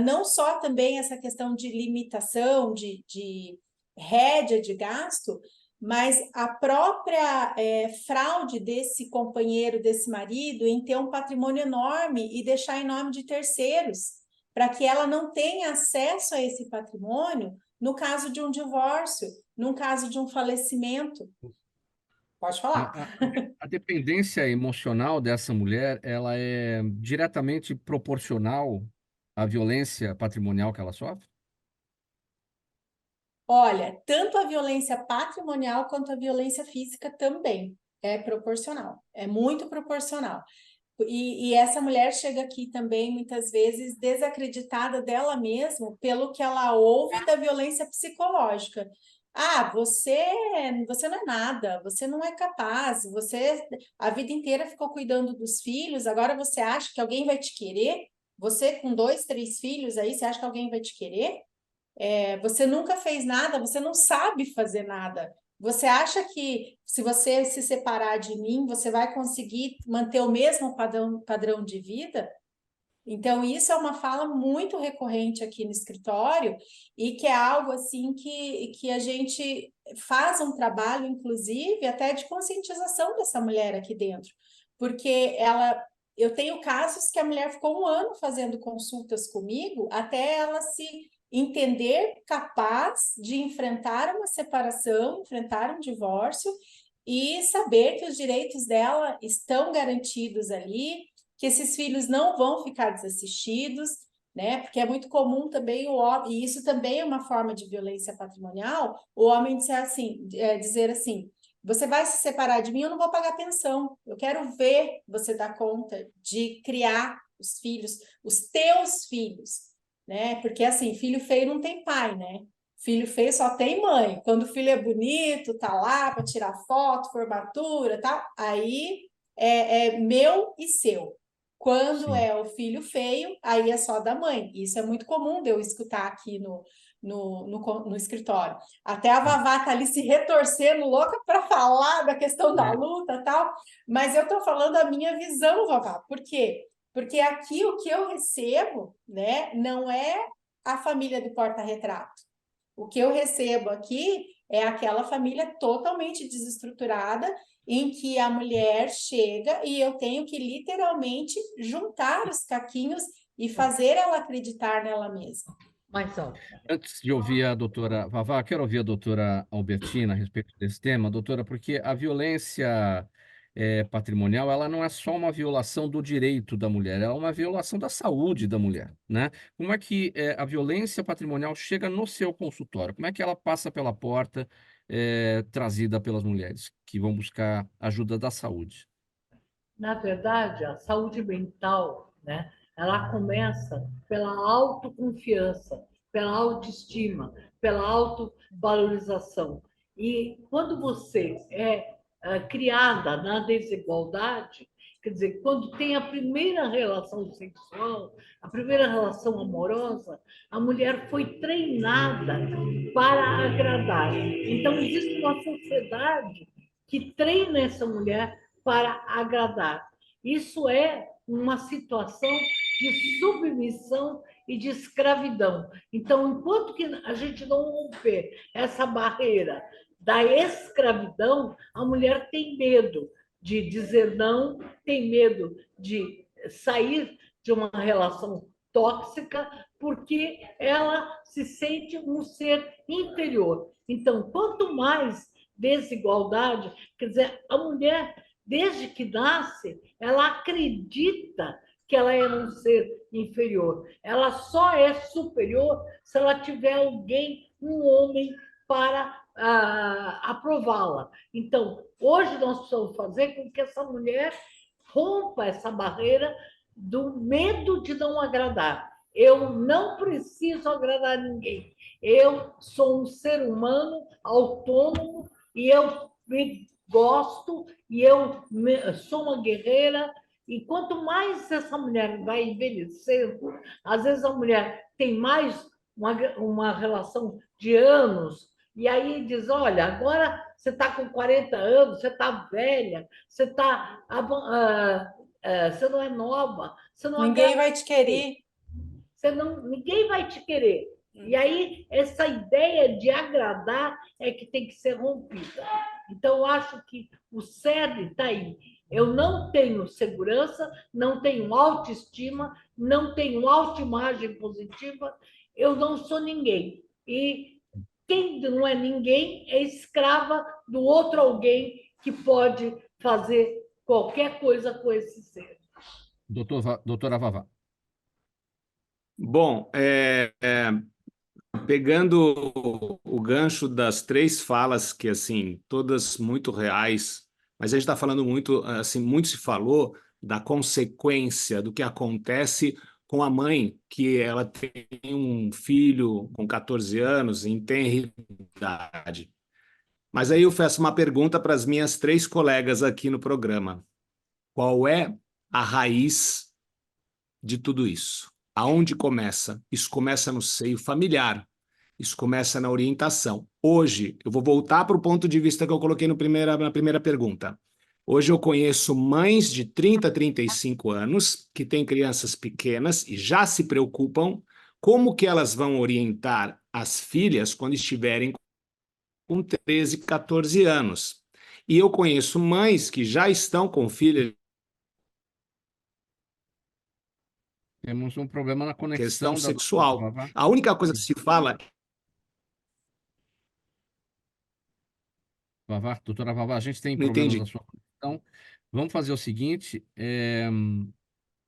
Não só também essa questão de limitação, de rédea de gasto, mas a própria fraude desse companheiro, desse marido, em ter um patrimônio enorme e deixar em nome de terceiros, para que ela não tenha acesso a esse patrimônio no caso de um divórcio, no caso de um falecimento. Pode falar. A dependência emocional dessa mulher, ela é diretamente proporcional à violência patrimonial que ela sofre? Olha, tanto a violência patrimonial quanto a violência física também é proporcional, é muito proporcional. E essa mulher chega aqui também, muitas vezes, desacreditada dela mesma pelo que ela ouve da violência psicológica. Ah, você não é nada, você não é capaz, você a vida inteira ficou cuidando dos filhos, agora você acha que alguém vai te querer? Você com 2, 3 filhos aí, você acha que alguém vai te querer? Você nunca fez nada, você não sabe fazer nada. Você acha que se você se separar de mim, você vai conseguir manter o mesmo padrão de vida? Então, isso é uma fala muito recorrente aqui no escritório e que é algo assim que a gente faz um trabalho, inclusive, até de conscientização dessa mulher aqui dentro. Porque eu tenho casos que a mulher ficou 1 ano fazendo consultas comigo até ela se entender capaz de enfrentar uma separação, enfrentar um divórcio e saber que os direitos dela estão garantidos ali, que esses filhos não vão ficar desassistidos, né? Porque é muito comum também o homem, e isso também é uma forma de violência patrimonial, o homem dizer assim, você vai se separar de mim, eu não vou pagar pensão, eu quero ver você dar conta de criar os filhos, os teus filhos, né? Porque assim, filho feio não tem pai, né? Filho feio só tem mãe. Quando o filho é bonito, tá lá para tirar foto, formatura, tal, aí é meu e seu. Quando Sim. é o filho feio, aí é só da mãe. Isso é muito comum de eu escutar aqui no escritório. Até a Vavá tá ali se retorcendo, louca para falar da questão da luta e tal, mas eu estou falando a minha visão, Vavá. Por quê? Porque aqui o que eu recebo, né, não é a família do porta-retrato. O que eu recebo aqui é aquela família totalmente desestruturada, em que a mulher chega e eu tenho que literalmente juntar os caquinhos e fazer ela acreditar nela mesma. Mais alto. Antes de ouvir a doutora Vavá, quero ouvir a doutora Albertina a respeito desse tema, doutora, porque a violência patrimonial, ela não é só uma violação do direito da mulher, ela é uma violação da saúde da mulher, né? Como é que a violência patrimonial chega no seu consultório? Como é que ela passa pela porta trazida pelas mulheres que vão buscar ajuda da saúde? Na verdade, a saúde mental, né, ela começa pela autoconfiança, pela autoestima, pela autovalorização. E quando você é criada na desigualdade, quer dizer, quando tem a primeira relação sexual, a primeira relação amorosa, a mulher foi treinada para agradar. Então, existe uma sociedade que treina essa mulher para agradar. Isso é uma situação de submissão e de escravidão. Então, enquanto que a gente não romper essa barreira da escravidão, a mulher tem medo de dizer não, tem medo de sair de uma relação tóxica, porque ela se sente um ser inferior. Então, quanto mais desigualdade, quer dizer, a mulher, desde que nasce, ela acredita que ela é um ser inferior. Ela só é superior se ela tiver alguém, um homem, para aprová-la. Então, hoje nós precisamos fazer com que essa mulher rompa essa barreira do medo de não agradar. Eu não preciso agradar ninguém. Eu sou um ser humano autônomo e eu me gosto e eu sou uma guerreira. E quanto mais essa mulher vai envelhecendo, às vezes a mulher tem mais uma relação de anos E aí diz, olha, agora você está com 40 anos, você está velha, você não é nova, você não Ninguém agrada vai te querer. ninguém vai te querer. E aí, essa ideia de agradar é que tem que ser rompida. Então, eu acho que o cerne está aí. Eu não tenho segurança, não tenho autoestima, não tenho autoimagem positiva, eu não sou ninguém. E quem não é ninguém é escrava do outro alguém que pode fazer qualquer coisa com esse ser. Doutora Vavá. Bom, pegando o gancho das três falas, que assim, todas muito reais, mas a gente está falando muito, assim, muito se falou da consequência do que acontece com a mãe, que ela tem um filho com 14 anos em tenra idade. Mas aí eu faço uma pergunta para as minhas três colegas aqui no programa. Qual é a raiz de tudo isso? Aonde começa? Isso começa no seio familiar. Isso começa na orientação. Hoje, eu vou voltar para o ponto de vista que eu coloquei na primeira pergunta. Hoje eu conheço mães de 30 a 35 anos que têm crianças pequenas e já se preocupam como que elas vão orientar as filhas quando estiverem com 13, 14 anos. E eu conheço mães que já estão com filhas. Temos um problema na Questão conexão da doutora sexual. Vavá. A única coisa que se fala. Vavá, doutora Vavá, a gente tem Não problemas entendi. na sua conexão. Vamos fazer o seguinte,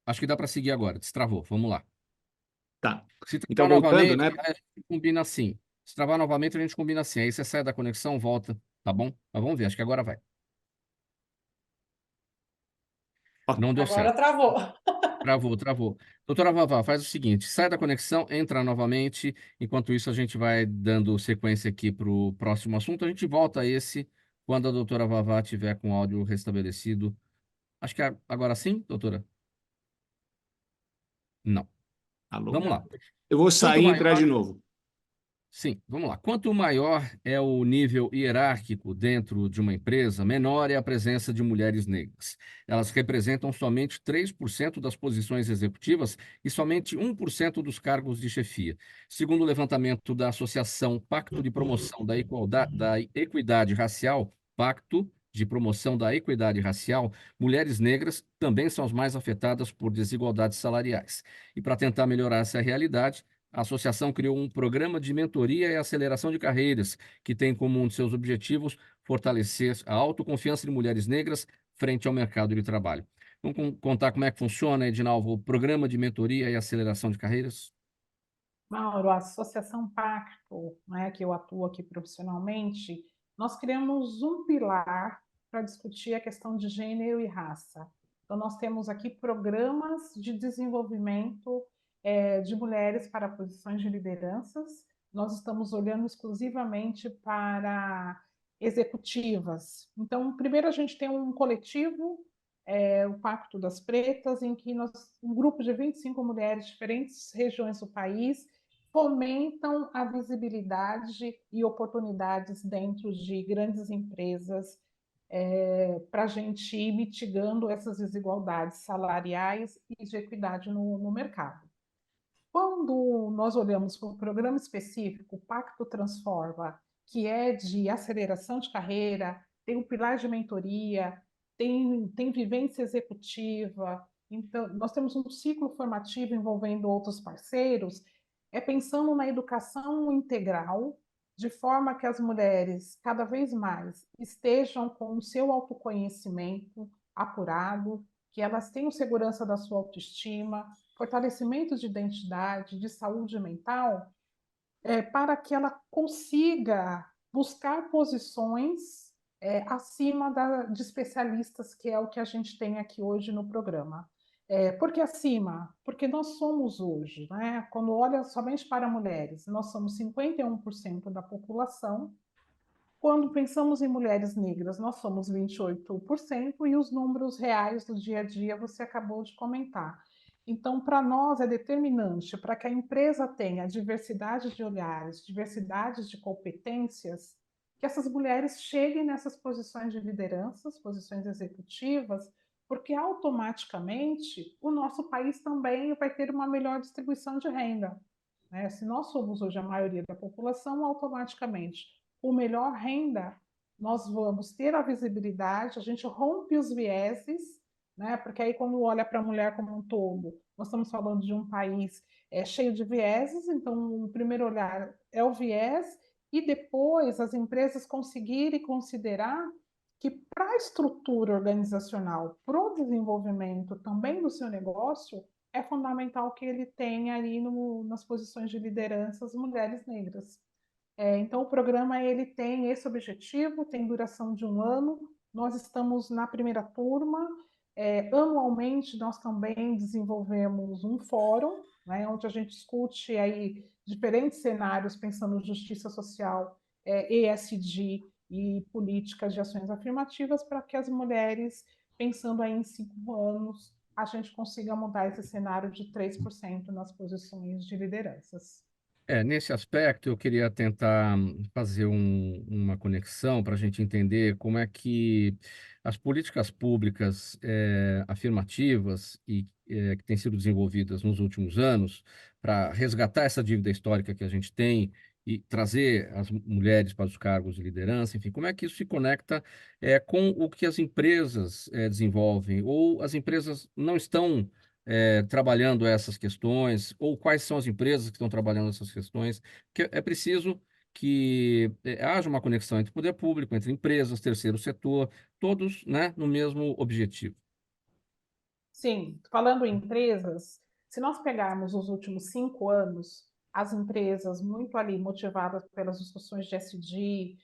acho que dá para seguir agora. Destravou, vamos lá. Tá. Se Então, travar voltando, novamente, né? a gente combina assim. Se travar novamente, a gente combina assim. Aí você sai da conexão, volta, tá bom? Mas vamos ver, acho que agora vai. Não deu Agora certo. travou. Travou. Doutora Vavá, faz o seguinte: sai da conexão, entra novamente. Enquanto isso, a gente vai dando sequência aqui para o próximo assunto. A gente volta a esse quando a doutora Vavá tiver com o áudio restabelecido. Acho que agora sim, doutora? Não. Alô? Vamos lá. Eu vou Quanto sair e entrar maior de novo. Sim, vamos lá. Quanto maior é o nível hierárquico dentro de uma empresa, menor é a presença de mulheres negras. Elas representam somente 3% das posições executivas e somente 1% dos cargos de chefia. Segundo o levantamento da Associação Pacto de Promoção da Equidade Racial, Pacto de Promoção da Equidade Racial, mulheres negras também são as mais afetadas por desigualdades salariais. E para tentar melhorar essa realidade, a associação criou um programa de mentoria e aceleração de carreiras, que tem como um de seus objetivos fortalecer a autoconfiança de mulheres negras frente ao mercado de trabalho. Vamos contar como é que funciona, Edinalvo, o programa de mentoria e aceleração de carreiras? Mauro, a Associação Pacto, né, que eu atuo aqui profissionalmente, nós criamos um pilar para discutir a questão de gênero e raça. Então, nós temos aqui programas de desenvolvimento de mulheres para posições de lideranças. Nós estamos olhando exclusivamente para executivas. Então, primeiro a gente tem um coletivo, o Pacto das Pretas, em que um grupo de 25 mulheres de diferentes regiões do país fomentam a visibilidade e oportunidades dentro de grandes empresas para a gente ir mitigando essas desigualdades salariais e de equidade no mercado. Quando nós olhamos para um programa específico, o Pacto Transforma, que é de aceleração de carreira, tem um pilar de mentoria, tem vivência executiva, então nós temos um ciclo formativo envolvendo outros parceiros, pensando na educação integral, de forma que as mulheres cada vez mais estejam com o seu autoconhecimento apurado, que elas tenham segurança da sua autoestima, fortalecimento de identidade, de saúde mental, para que ela consiga buscar posições acima de especialistas, que é o que a gente tem aqui hoje no programa. Por que acima? Porque nós somos hoje, né? Quando olha somente para mulheres, nós somos 51% da população. Quando pensamos em mulheres negras, nós somos 28%, e os números reais do dia a dia você acabou de comentar. Então, para nós é determinante para que a empresa tenha diversidade de olhares, diversidade de competências, que essas mulheres cheguem nessas posições de liderança, posições executivas, porque automaticamente o nosso país também vai ter uma melhor distribuição de renda, né? Se nós somos hoje a maioria da população, automaticamente, com melhor renda, nós vamos ter a visibilidade, a gente rompe os vieses, né? Porque aí quando olha para a mulher como um todo, nós estamos falando de um país cheio de vieses, então o primeiro olhar é o viés, e depois as empresas conseguirem considerar que para a estrutura organizacional, para o desenvolvimento também do seu negócio, é fundamental que ele tenha ali nas posições de liderança as mulheres negras. Então, o programa ele tem esse objetivo, tem duração de 1 ano, nós estamos na primeira turma, anualmente nós também desenvolvemos um fórum, né, onde a gente discute aí diferentes cenários, pensando em justiça social, ESG e políticas de ações afirmativas, para que as mulheres, pensando aí em 5 anos, a gente consiga mudar esse cenário de 3% nas posições de lideranças. Nesse aspecto, eu queria tentar fazer uma conexão para a gente entender como é que as políticas públicas afirmativas e que têm sido desenvolvidas nos últimos anos para resgatar essa dívida histórica que a gente tem e trazer as mulheres para os cargos de liderança, enfim, como é que isso se conecta com o que as empresas desenvolvem, ou as empresas não estão trabalhando essas questões, ou quais são as empresas que estão trabalhando essas questões, porque é preciso que haja uma conexão entre o poder público, entre empresas, terceiro setor, todos, né, no mesmo objetivo. Sim, falando em empresas, se nós pegarmos os últimos 5 anos, as empresas muito ali motivadas pelas discussões de ESG,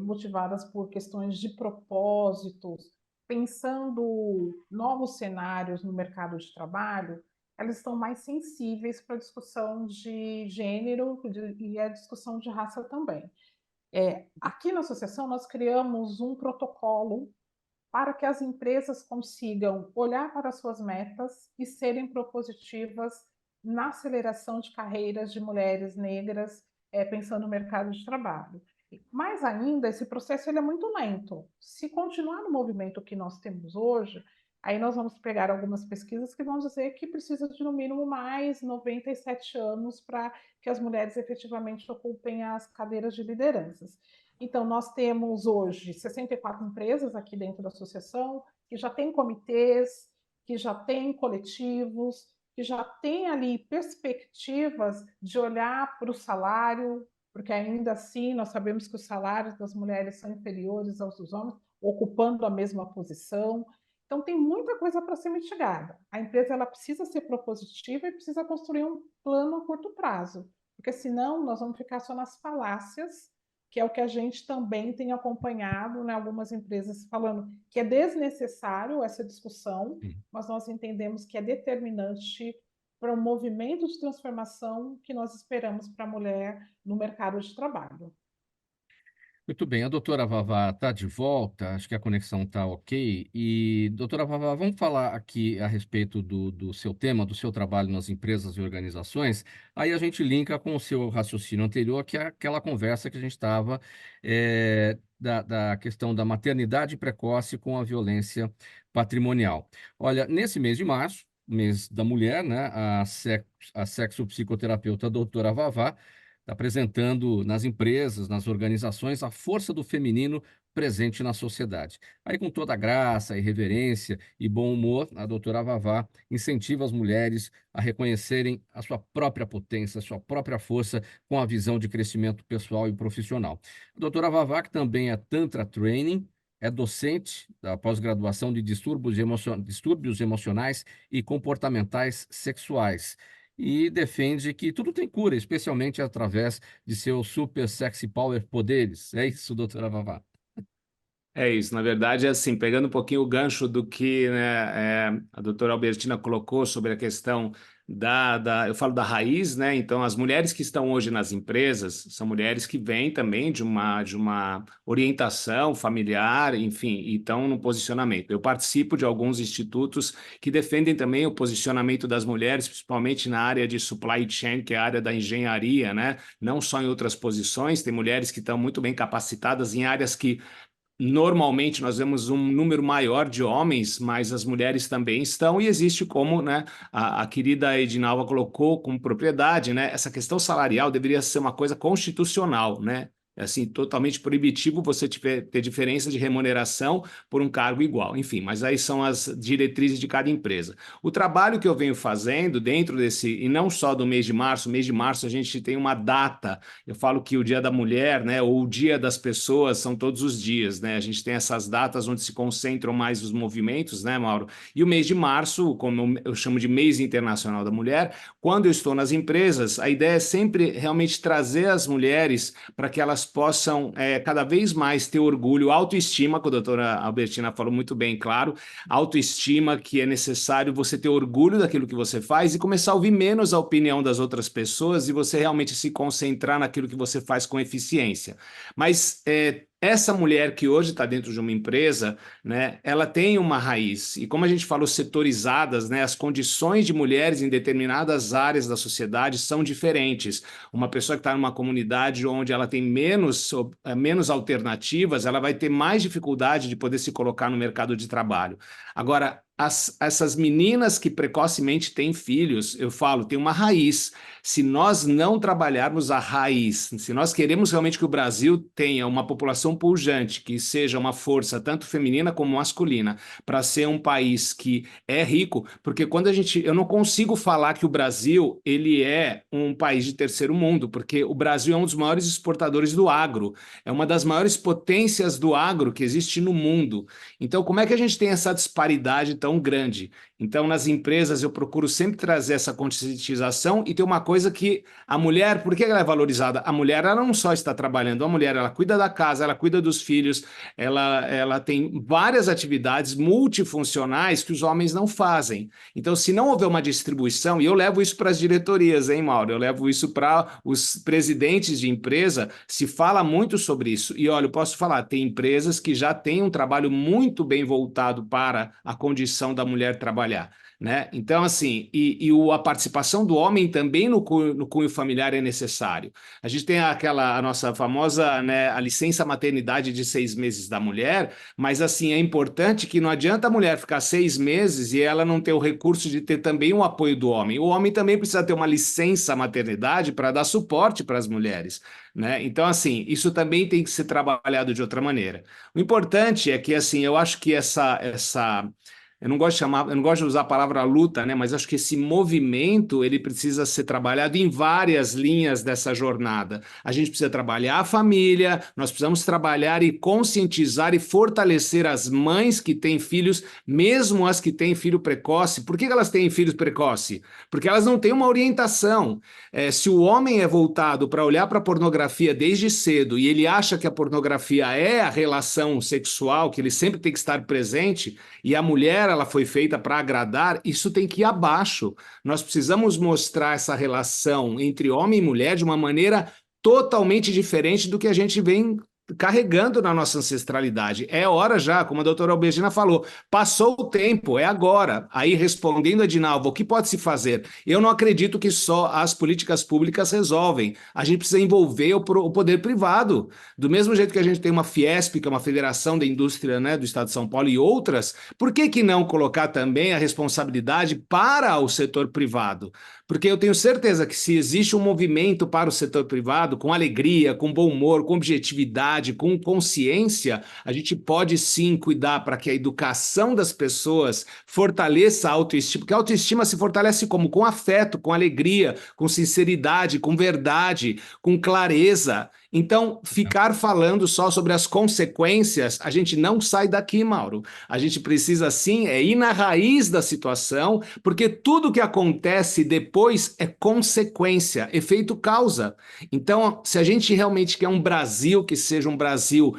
motivadas por questões de propósitos, pensando novos cenários no mercado de trabalho, elas estão mais sensíveis para a discussão de gênero e a discussão de raça também. Aqui na associação, nós criamos um protocolo para que as empresas consigam olhar para suas metas e serem propositivas na aceleração de carreiras de mulheres negras, pensando no mercado de trabalho. Mais ainda, esse processo ele é muito lento. Se continuar no movimento que nós temos hoje, aí nós vamos pegar algumas pesquisas que vão dizer que precisa de, no mínimo, mais 97 anos para que as mulheres efetivamente ocupem as cadeiras de lideranças. Então, nós temos hoje 64 empresas aqui dentro da associação, que já têm comitês, que já têm coletivos, que já têm ali perspectivas de olhar para o salário, porque ainda assim nós sabemos que os salários das mulheres são inferiores aos dos homens, ocupando a mesma posição. Então, tem muita coisa para ser mitigada. A empresa ela precisa ser propositiva e precisa construir um plano a curto prazo, porque senão nós vamos ficar só nas falácias, que é o que a gente também tem acompanhado, né, algumas empresas falando que é desnecessário essa discussão, mas nós entendemos que é determinante para o movimento de transformação que nós esperamos para a mulher no mercado de trabalho. Muito bem, a doutora Vavá está de volta, acho que a conexão está ok. E, doutora Vavá, vamos falar aqui a respeito do seu tema, do seu trabalho nas empresas e organizações. Aí a gente linka com o seu raciocínio anterior, que é aquela conversa que a gente estava da questão da maternidade precoce com a violência patrimonial. Olha, nesse mês de março, mês da mulher, né, a sexopsicoterapeuta doutora Vavá está apresentando nas empresas, nas organizações, a força do feminino presente na sociedade. Aí, com toda a graça, irreverência e bom humor, a doutora Vavá incentiva as mulheres a reconhecerem a sua própria potência, a sua própria força, com a visão de crescimento pessoal e profissional. A doutora Vavá, que também é Tantra Training, é docente da pós-graduação de distúrbios emocionais e comportamentais sexuais, e defende que tudo tem cura, especialmente através de seus super sexy power poderes. É isso, doutora Vavá? É isso, na verdade, é assim, pegando um pouquinho o gancho do que, né, a doutora Albertina colocou sobre a questão eu falo da raiz, né? Então, as mulheres que estão hoje nas empresas são mulheres que vêm também de uma orientação familiar, enfim, e estão no posicionamento. Eu participo de alguns institutos que defendem também o posicionamento das mulheres, principalmente na área de supply chain, que é a área da engenharia, né? Não só em outras posições, tem mulheres que estão muito bem capacitadas em áreas que normalmente nós vemos um número maior de homens, mas as mulheres também estão, e existe, como, né, a querida Edinalva colocou com propriedade, né, essa questão salarial deveria ser uma coisa constitucional, né? É assim, totalmente proibitivo você ter diferença de remuneração por um cargo igual. Enfim, mas aí são as diretrizes de cada empresa. O trabalho que eu venho fazendo dentro desse, e não só do mês de março a gente tem uma data. Eu falo que o Dia da Mulher, né, ou o Dia das Pessoas são todos os dias, né? A gente tem essas datas onde se concentram mais os movimentos, né, Mauro? E o mês de março, como eu chamo de Mês Internacional da Mulher, quando eu estou nas empresas, a ideia é sempre realmente trazer as mulheres para que elas possam cada vez mais ter orgulho, autoestima, que a doutora Albertina falou muito bem, claro, autoestima, que é necessário você ter orgulho daquilo que você faz e começar a ouvir menos a opinião das outras pessoas e você realmente se concentrar naquilo que você faz com eficiência. Mas essa mulher que hoje está dentro de uma empresa, né, ela tem uma raiz. E como a gente falou, setorizadas, né, as condições de mulheres em determinadas áreas da sociedade são diferentes. Uma pessoa que está numa comunidade onde ela tem menos alternativas, ela vai ter mais dificuldade de poder se colocar no mercado de trabalho. Agora, essas meninas que precocemente têm filhos, eu falo, tem uma raiz. Se nós não trabalharmos a raiz, se nós queremos realmente que o Brasil tenha uma população pujante, que seja uma força tanto feminina como masculina, para ser um país que é rico, porque eu não consigo falar que o Brasil ele é um país de terceiro mundo, porque o Brasil é um dos maiores exportadores do agro, é uma das maiores potências do agro que existe no mundo. Então, como é que a gente tem essa disparidade tão grande? Então, nas empresas, eu procuro sempre trazer essa conscientização e ter uma coisa que a mulher, por que ela é valorizada? A mulher, ela não só está trabalhando, a mulher, ela cuida da casa, ela cuida dos filhos, ela tem várias atividades multifuncionais que os homens não fazem. Então, se não houver uma distribuição, e eu levo isso para as diretorias, hein, Mauro? Eu levo isso para os presidentes de empresa, se fala muito sobre isso. E olha, eu posso falar, tem empresas que já têm um trabalho muito bem voltado para a condição da mulher trabalhar. Né? Então, assim, a participação do homem também no cunho familiar é necessário. A gente tem a nossa famosa, né, a licença maternidade de 6 meses da mulher, mas, assim, é importante que não adianta a mulher ficar 6 meses e ela não ter o recurso de ter também o apoio do homem. O homem também precisa ter uma licença maternidade para dar suporte para as mulheres. Né? Então, assim, isso também tem que ser trabalhado de outra maneira. O importante é que, assim, eu acho que eu não gosto de usar a palavra luta, né? Mas acho que esse movimento ele precisa ser trabalhado em várias linhas dessa jornada. A gente precisa trabalhar a família, nós precisamos trabalhar e conscientizar e fortalecer as mães que têm filhos, mesmo as que têm filho precoce. Por que elas têm filhos precoce? Porque elas não têm uma orientação. Se o homem é voltado para olhar para a pornografia desde cedo e ele acha que a pornografia é a relação sexual, que ele sempre tem que estar presente, e a mulher ela foi feita para agradar, isso tem que ir abaixo. Nós precisamos mostrar essa relação entre homem e mulher de uma maneira totalmente diferente do que a gente vem carregando na nossa ancestralidade. É hora já, como a doutora Albertina falou, passou o tempo, é agora. Aí, respondendo a Edinalva, o que pode se fazer? Eu não acredito que só as políticas públicas resolvem. A gente precisa envolver o poder privado. Do mesmo jeito que a gente tem uma Fiesp, que é uma federação da indústria, né, do Estado de São Paulo, e outras, por que não colocar também a responsabilidade para o setor privado? Porque eu tenho certeza que se existe um movimento para o setor privado, com alegria, com bom humor, com objetividade, com consciência, a gente pode sim cuidar para que a educação das pessoas fortaleça a autoestima, porque a autoestima se fortalece como? Com afeto, com alegria, com sinceridade, com verdade, com clareza. Então, ficar falando só sobre as consequências, a gente não sai daqui, Mauro. A gente precisa, sim, ir na raiz da situação, porque tudo que acontece depois é consequência, efeito causa. Então, se a gente realmente quer um Brasil que seja um Brasil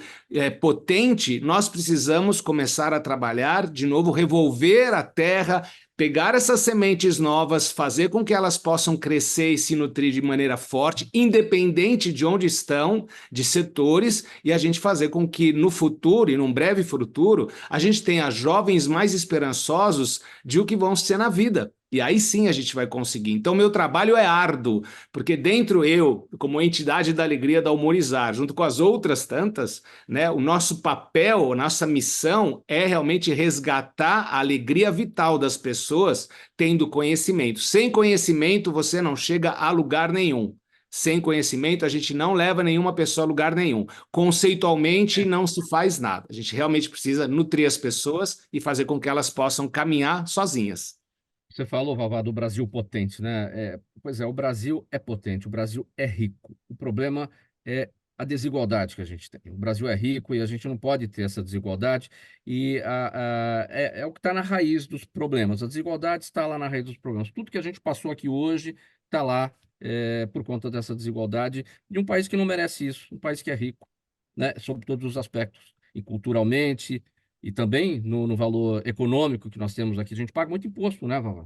potente, nós precisamos começar a trabalhar, de novo, revolver a terra, pegar essas sementes novas, fazer com que elas possam crescer e se nutrir de maneira forte, independente de onde estão, de setores, e a gente fazer com que no futuro, e num breve futuro, a gente tenha jovens mais esperançosos de o que vão ser na vida. E aí sim a gente vai conseguir. Então, meu trabalho é árduo, porque dentro eu, como entidade da alegria da Humorizar, junto com as outras tantas, né, o nosso papel, a nossa missão é realmente resgatar a alegria vital das pessoas tendo conhecimento. Sem conhecimento, você não chega a lugar nenhum. Sem conhecimento, a gente não leva nenhuma pessoa a lugar nenhum. Conceitualmente, não se faz nada. A gente realmente precisa nutrir as pessoas e fazer com que elas possam caminhar sozinhas. Você falou, Vavá, do Brasil potente, né? Pois é, o Brasil é potente, o Brasil é rico. O problema é a desigualdade que a gente tem. O Brasil é rico e a gente não pode ter essa desigualdade, e é o que está na raiz dos problemas. A desigualdade está lá na raiz dos problemas. Tudo que a gente passou aqui hoje está lá por conta dessa desigualdade de um país que não merece isso, um país que é rico, né? Sob todos os aspectos, e culturalmente, e também no valor econômico que nós temos aqui. A gente paga muito imposto, né, Vavá?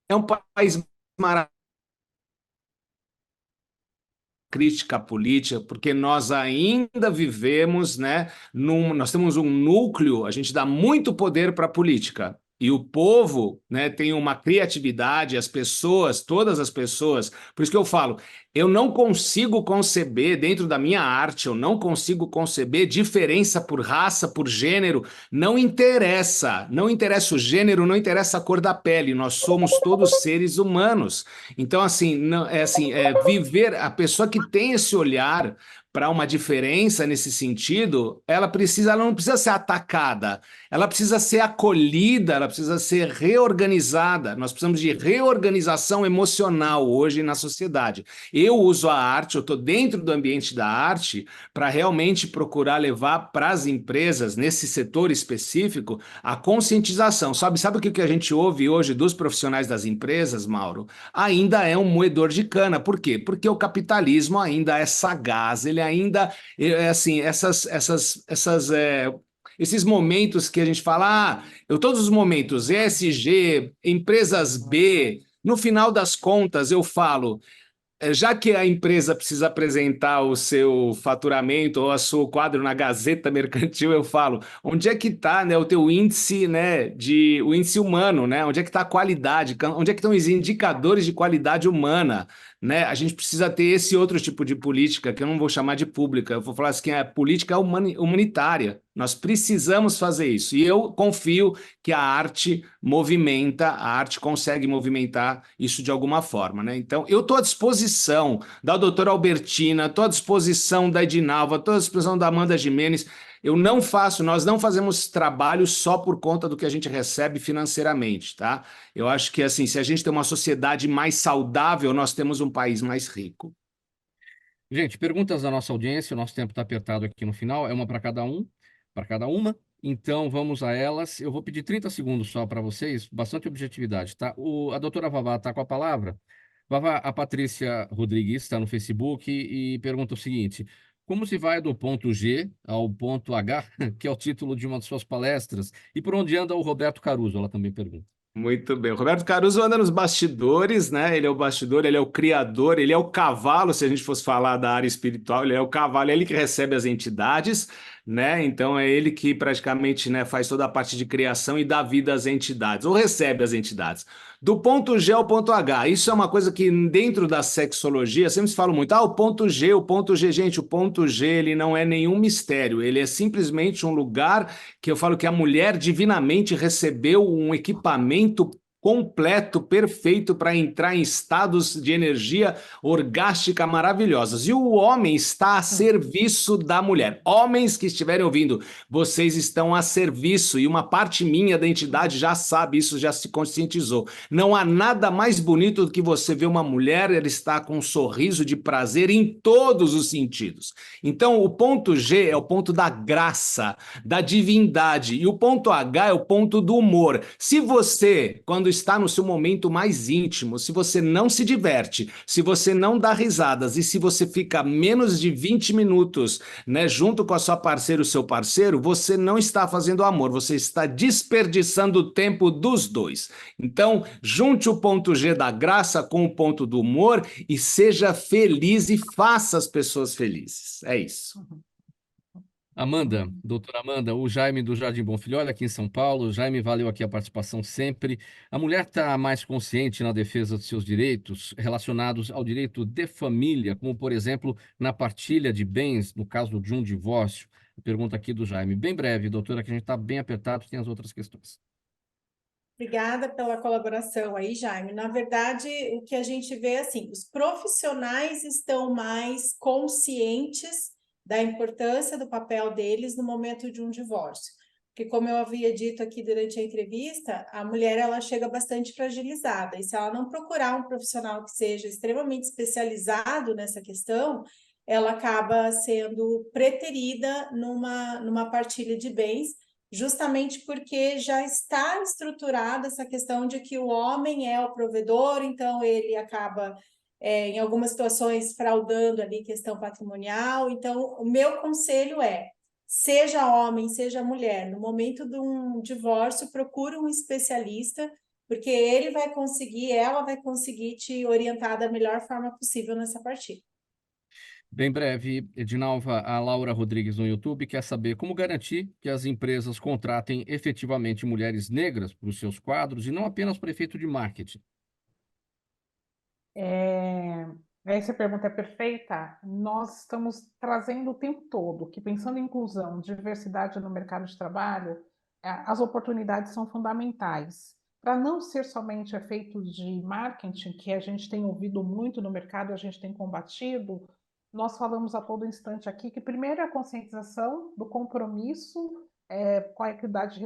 É um país maravilhoso. Crítica política, porque nós ainda vivemos, né, nós temos um núcleo, a gente dá muito poder para a política. E o povo, né, tem uma criatividade, as pessoas, todas as pessoas. Por isso que eu falo, eu não consigo conceber, dentro da minha arte, eu não consigo conceber diferença por raça, por gênero. Não interessa. Não interessa o gênero, não interessa a cor da pele. Nós somos todos seres humanos. Então, assim, não, viver, a pessoa que tem esse olhar para uma diferença nesse sentido, ela não precisa ser atacada, ela precisa ser acolhida, ela precisa ser reorganizada. Nós precisamos de reorganização emocional hoje na sociedade. Eu uso a arte, eu estou dentro do ambiente da arte para realmente procurar levar para as empresas, nesse setor específico, a conscientização. Sabe o que a gente ouve hoje dos profissionais das empresas, Mauro? Ainda é um moedor de cana. Por quê? Porque o capitalismo ainda é sagaz, ele ainda assim, esses momentos que a gente fala, todos os momentos, ESG, empresas B, no final das contas eu falo, já que a empresa precisa apresentar o seu faturamento ou o seu quadro na Gazeta Mercantil, eu falo, onde é que está, né, o teu índice, né, o índice humano, né? Onde é que está a qualidade? Onde é que estão os indicadores de qualidade humana? Né? A gente precisa ter esse outro tipo de política, que eu não vou chamar de pública, eu vou falar assim, que é política humanitária. Nós precisamos fazer isso. E eu confio que a arte movimenta, a arte consegue movimentar isso de alguma forma, né? Então, eu estou à disposição da doutora Albertina, estou à disposição da Edinalva, estou à disposição da Amanda Gimenez. Nós não fazemos trabalho só por conta do que a gente recebe financeiramente, tá? Eu acho que, assim, se a gente tem uma sociedade mais saudável, nós temos um país mais rico. Gente, perguntas da nossa audiência, o nosso tempo está apertado aqui no final, é uma para cada um, para cada uma. Então, vamos a elas. Eu vou pedir 30 segundos só para vocês, bastante objetividade, tá? A doutora Vavá está com a palavra. Vavá, a Patrícia Rodrigues está no Facebook e pergunta o seguinte: como se vai do ponto G ao ponto H, que é o título de uma de suas palestras, e por onde anda o Roberto Caruso? Ela também pergunta. Muito bem. O Roberto Caruso anda nos bastidores, né? Ele é o bastidor, ele é o criador, ele é o cavalo, se a gente fosse falar da área espiritual, ele é o cavalo, é ele que recebe as entidades, né? Então é ele que praticamente, né, faz toda a parte de criação e dá vida às entidades, ou recebe as entidades. Do ponto G ao ponto H, isso é uma coisa que dentro da sexologia sempre se fala muito, o ponto G, gente, o ponto G ele não é nenhum mistério, ele é simplesmente um lugar que eu falo que a mulher divinamente recebeu um equipamento completo, perfeito para entrar em estados de energia orgástica maravilhosos. E o homem está a serviço da mulher. Homens que estiverem ouvindo, vocês estão a serviço, e uma parte minha da entidade já sabe isso, já se conscientizou. Não há nada mais bonito do que você ver uma mulher, ela está com um sorriso de prazer em todos os sentidos. Então, o ponto G é o ponto da graça, da divindade, e o ponto H é o ponto do humor. Se você, quando está no seu momento mais íntimo, se você não se diverte, se você não dá risadas e se você fica menos de 20 minutos, né, junto com a sua parceira, o seu parceiro, você não está fazendo amor, você está desperdiçando o tempo dos dois. Então, junte o ponto G da graça com o ponto do humor e seja feliz e faça as pessoas felizes. É isso. Amanda, doutora Amanda, o Jaime do Jardim Bom Filhole, aqui em São Paulo. Jaime, valeu aqui a participação sempre. A mulher está mais consciente na defesa de seus direitos relacionados ao direito de família, como, por exemplo, na partilha de bens, no caso de um divórcio. Pergunta aqui do Jaime. Bem breve, doutora, que a gente está bem apertado, tem as outras questões. Obrigada pela colaboração aí, Jaime. Na verdade, o que a gente vê é assim, os profissionais estão mais conscientes da importância do papel deles no momento de um divórcio. Porque, como eu havia dito aqui durante a entrevista, a mulher ela chega bastante fragilizada. E se ela não procurar um profissional que seja extremamente especializado nessa questão, ela acaba sendo preterida numa partilha de bens, justamente porque já está estruturada essa questão de que o homem é o provedor, então ele acaba, em algumas situações, fraudando ali questão patrimonial. Então, o meu conselho é, seja homem, seja mulher, no momento de um divórcio, procure um especialista, porque ele vai conseguir, ela vai conseguir te orientar da melhor forma possível nessa partida. Bem breve, Edinalva, a Laura Rodrigues no YouTube quer saber como garantir que as empresas contratem efetivamente mulheres negras para os seus quadros e não apenas para efeito de marketing. Essa pergunta é perfeita. Nós estamos trazendo o tempo todo que, pensando em inclusão, diversidade no mercado de trabalho, as oportunidades são fundamentais. Para não ser somente efeito de marketing, que a gente tem ouvido muito no mercado e a gente tem combatido, nós falamos a todo instante aqui que, primeiro, é a conscientização do compromisso com a equidade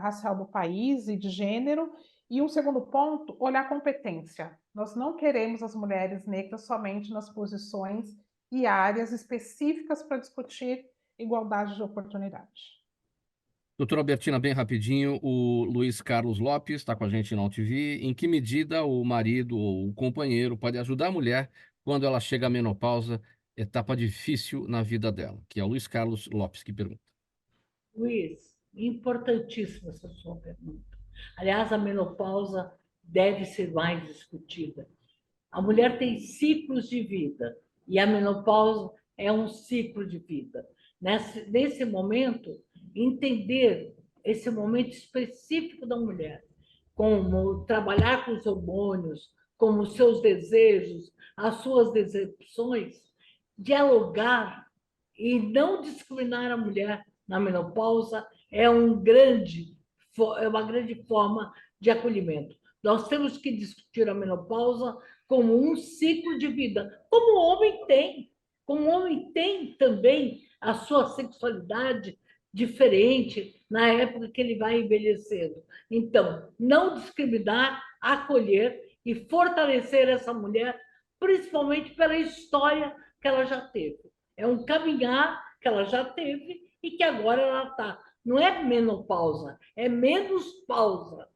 racial do país e de gênero, e um segundo ponto, olhar a competência. Nós não queremos as mulheres negras somente nas posições e áreas específicas para discutir igualdade de oportunidade. Doutora Albertina, bem rapidinho, o Luiz Carlos Lopes está com a gente na UTV. Em que medida o marido ou o companheiro pode ajudar a mulher quando ela chega à menopausa, etapa difícil na vida dela? Que é o Luiz Carlos Lopes que pergunta. Luiz, importantíssima essa sua pergunta. Aliás, a menopausa deve ser mais discutida. A mulher tem ciclos de vida e a menopausa é um ciclo de vida. Nesse momento, entender esse momento específico da mulher, como trabalhar com os hormônios, como os seus desejos, as suas decepções, dialogar e não discriminar a mulher na menopausa é uma grande forma de acolhimento. Nós temos que discutir a menopausa como um ciclo de vida, como o homem tem. Como o homem tem também a sua sexualidade diferente na época que ele vai envelhecendo. Então, não discriminar, acolher e fortalecer essa mulher, principalmente pela história que ela já teve. É um caminhar que ela já teve e que agora ela está. Não é menopausa, é menos pausa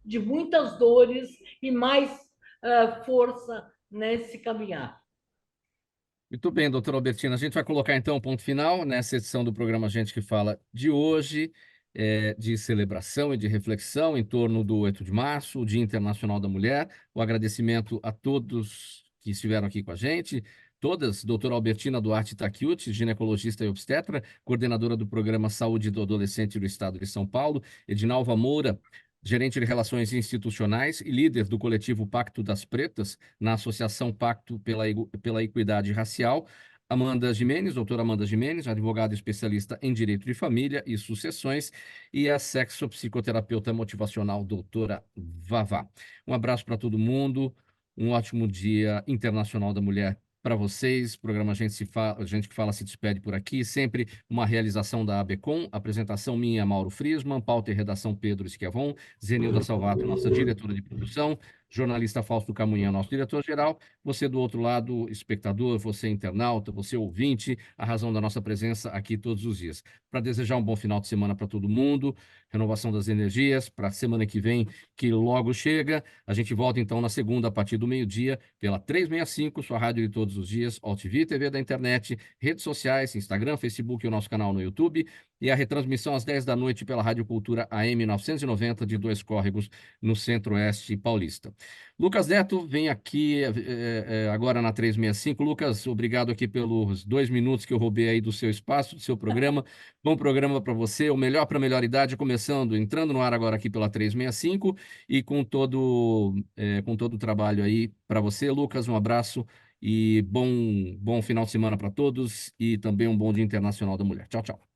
de muitas dores e mais força nesse caminhar. Muito bem, doutora Albertina. A gente vai colocar então um ponto final nessa edição do programa Gente que Fala de hoje, de celebração e de reflexão em torno do 8 de março, o Dia Internacional da Mulher. O agradecimento a todos que estiveram aqui com a gente. Todas, doutora Albertina Duarte Tachiuti, ginecologista e obstetra, coordenadora do Programa Saúde do Adolescente do Estado de São Paulo, Edinalva Moura, gerente de Relações Institucionais e líder do coletivo Pacto das Pretas, na Associação Pacto pela Equidade Racial, Amanda Gimenez, doutora Amanda Gimenez, advogada especialista em Direito de Família e Sucessões, e a sexopsicoterapeuta motivacional, doutora Vavá. Um abraço para todo mundo, um ótimo Dia Internacional da Mulher para vocês. O programa Gente que Fala se despede por aqui, sempre uma realização da ABCom, apresentação minha, Mauro Friesman, pauta e redação Pedro Schiavon, Zenilda Salvato, nossa diretora de produção, jornalista Fausto Camunha, nosso diretor-geral, você do outro lado, espectador, você internauta, você ouvinte, a razão da nossa presença aqui todos os dias. Para desejar um bom final de semana para todo mundo, renovação das energias, para a semana que vem, que logo chega. A gente volta então na segunda, a partir do meio-dia, pela 365, sua rádio de todos os dias, AltV, TV da internet, redes sociais, Instagram, Facebook e o nosso canal no YouTube, e a retransmissão às 10 da noite pela Rádio Cultura AM 990 de Dois Córregos, no Centro-Oeste paulista. Lucas Neto vem aqui agora na 365. Lucas, obrigado aqui pelos 2 minutos que eu roubei aí do seu espaço, do seu programa. Bom programa para você, o melhor para a melhor idade, começando, entrando no ar agora aqui pela 365 e com todo o trabalho aí para você, Lucas. Um abraço e bom final de semana para todos e também um bom Dia Internacional da Mulher. Tchau, tchau.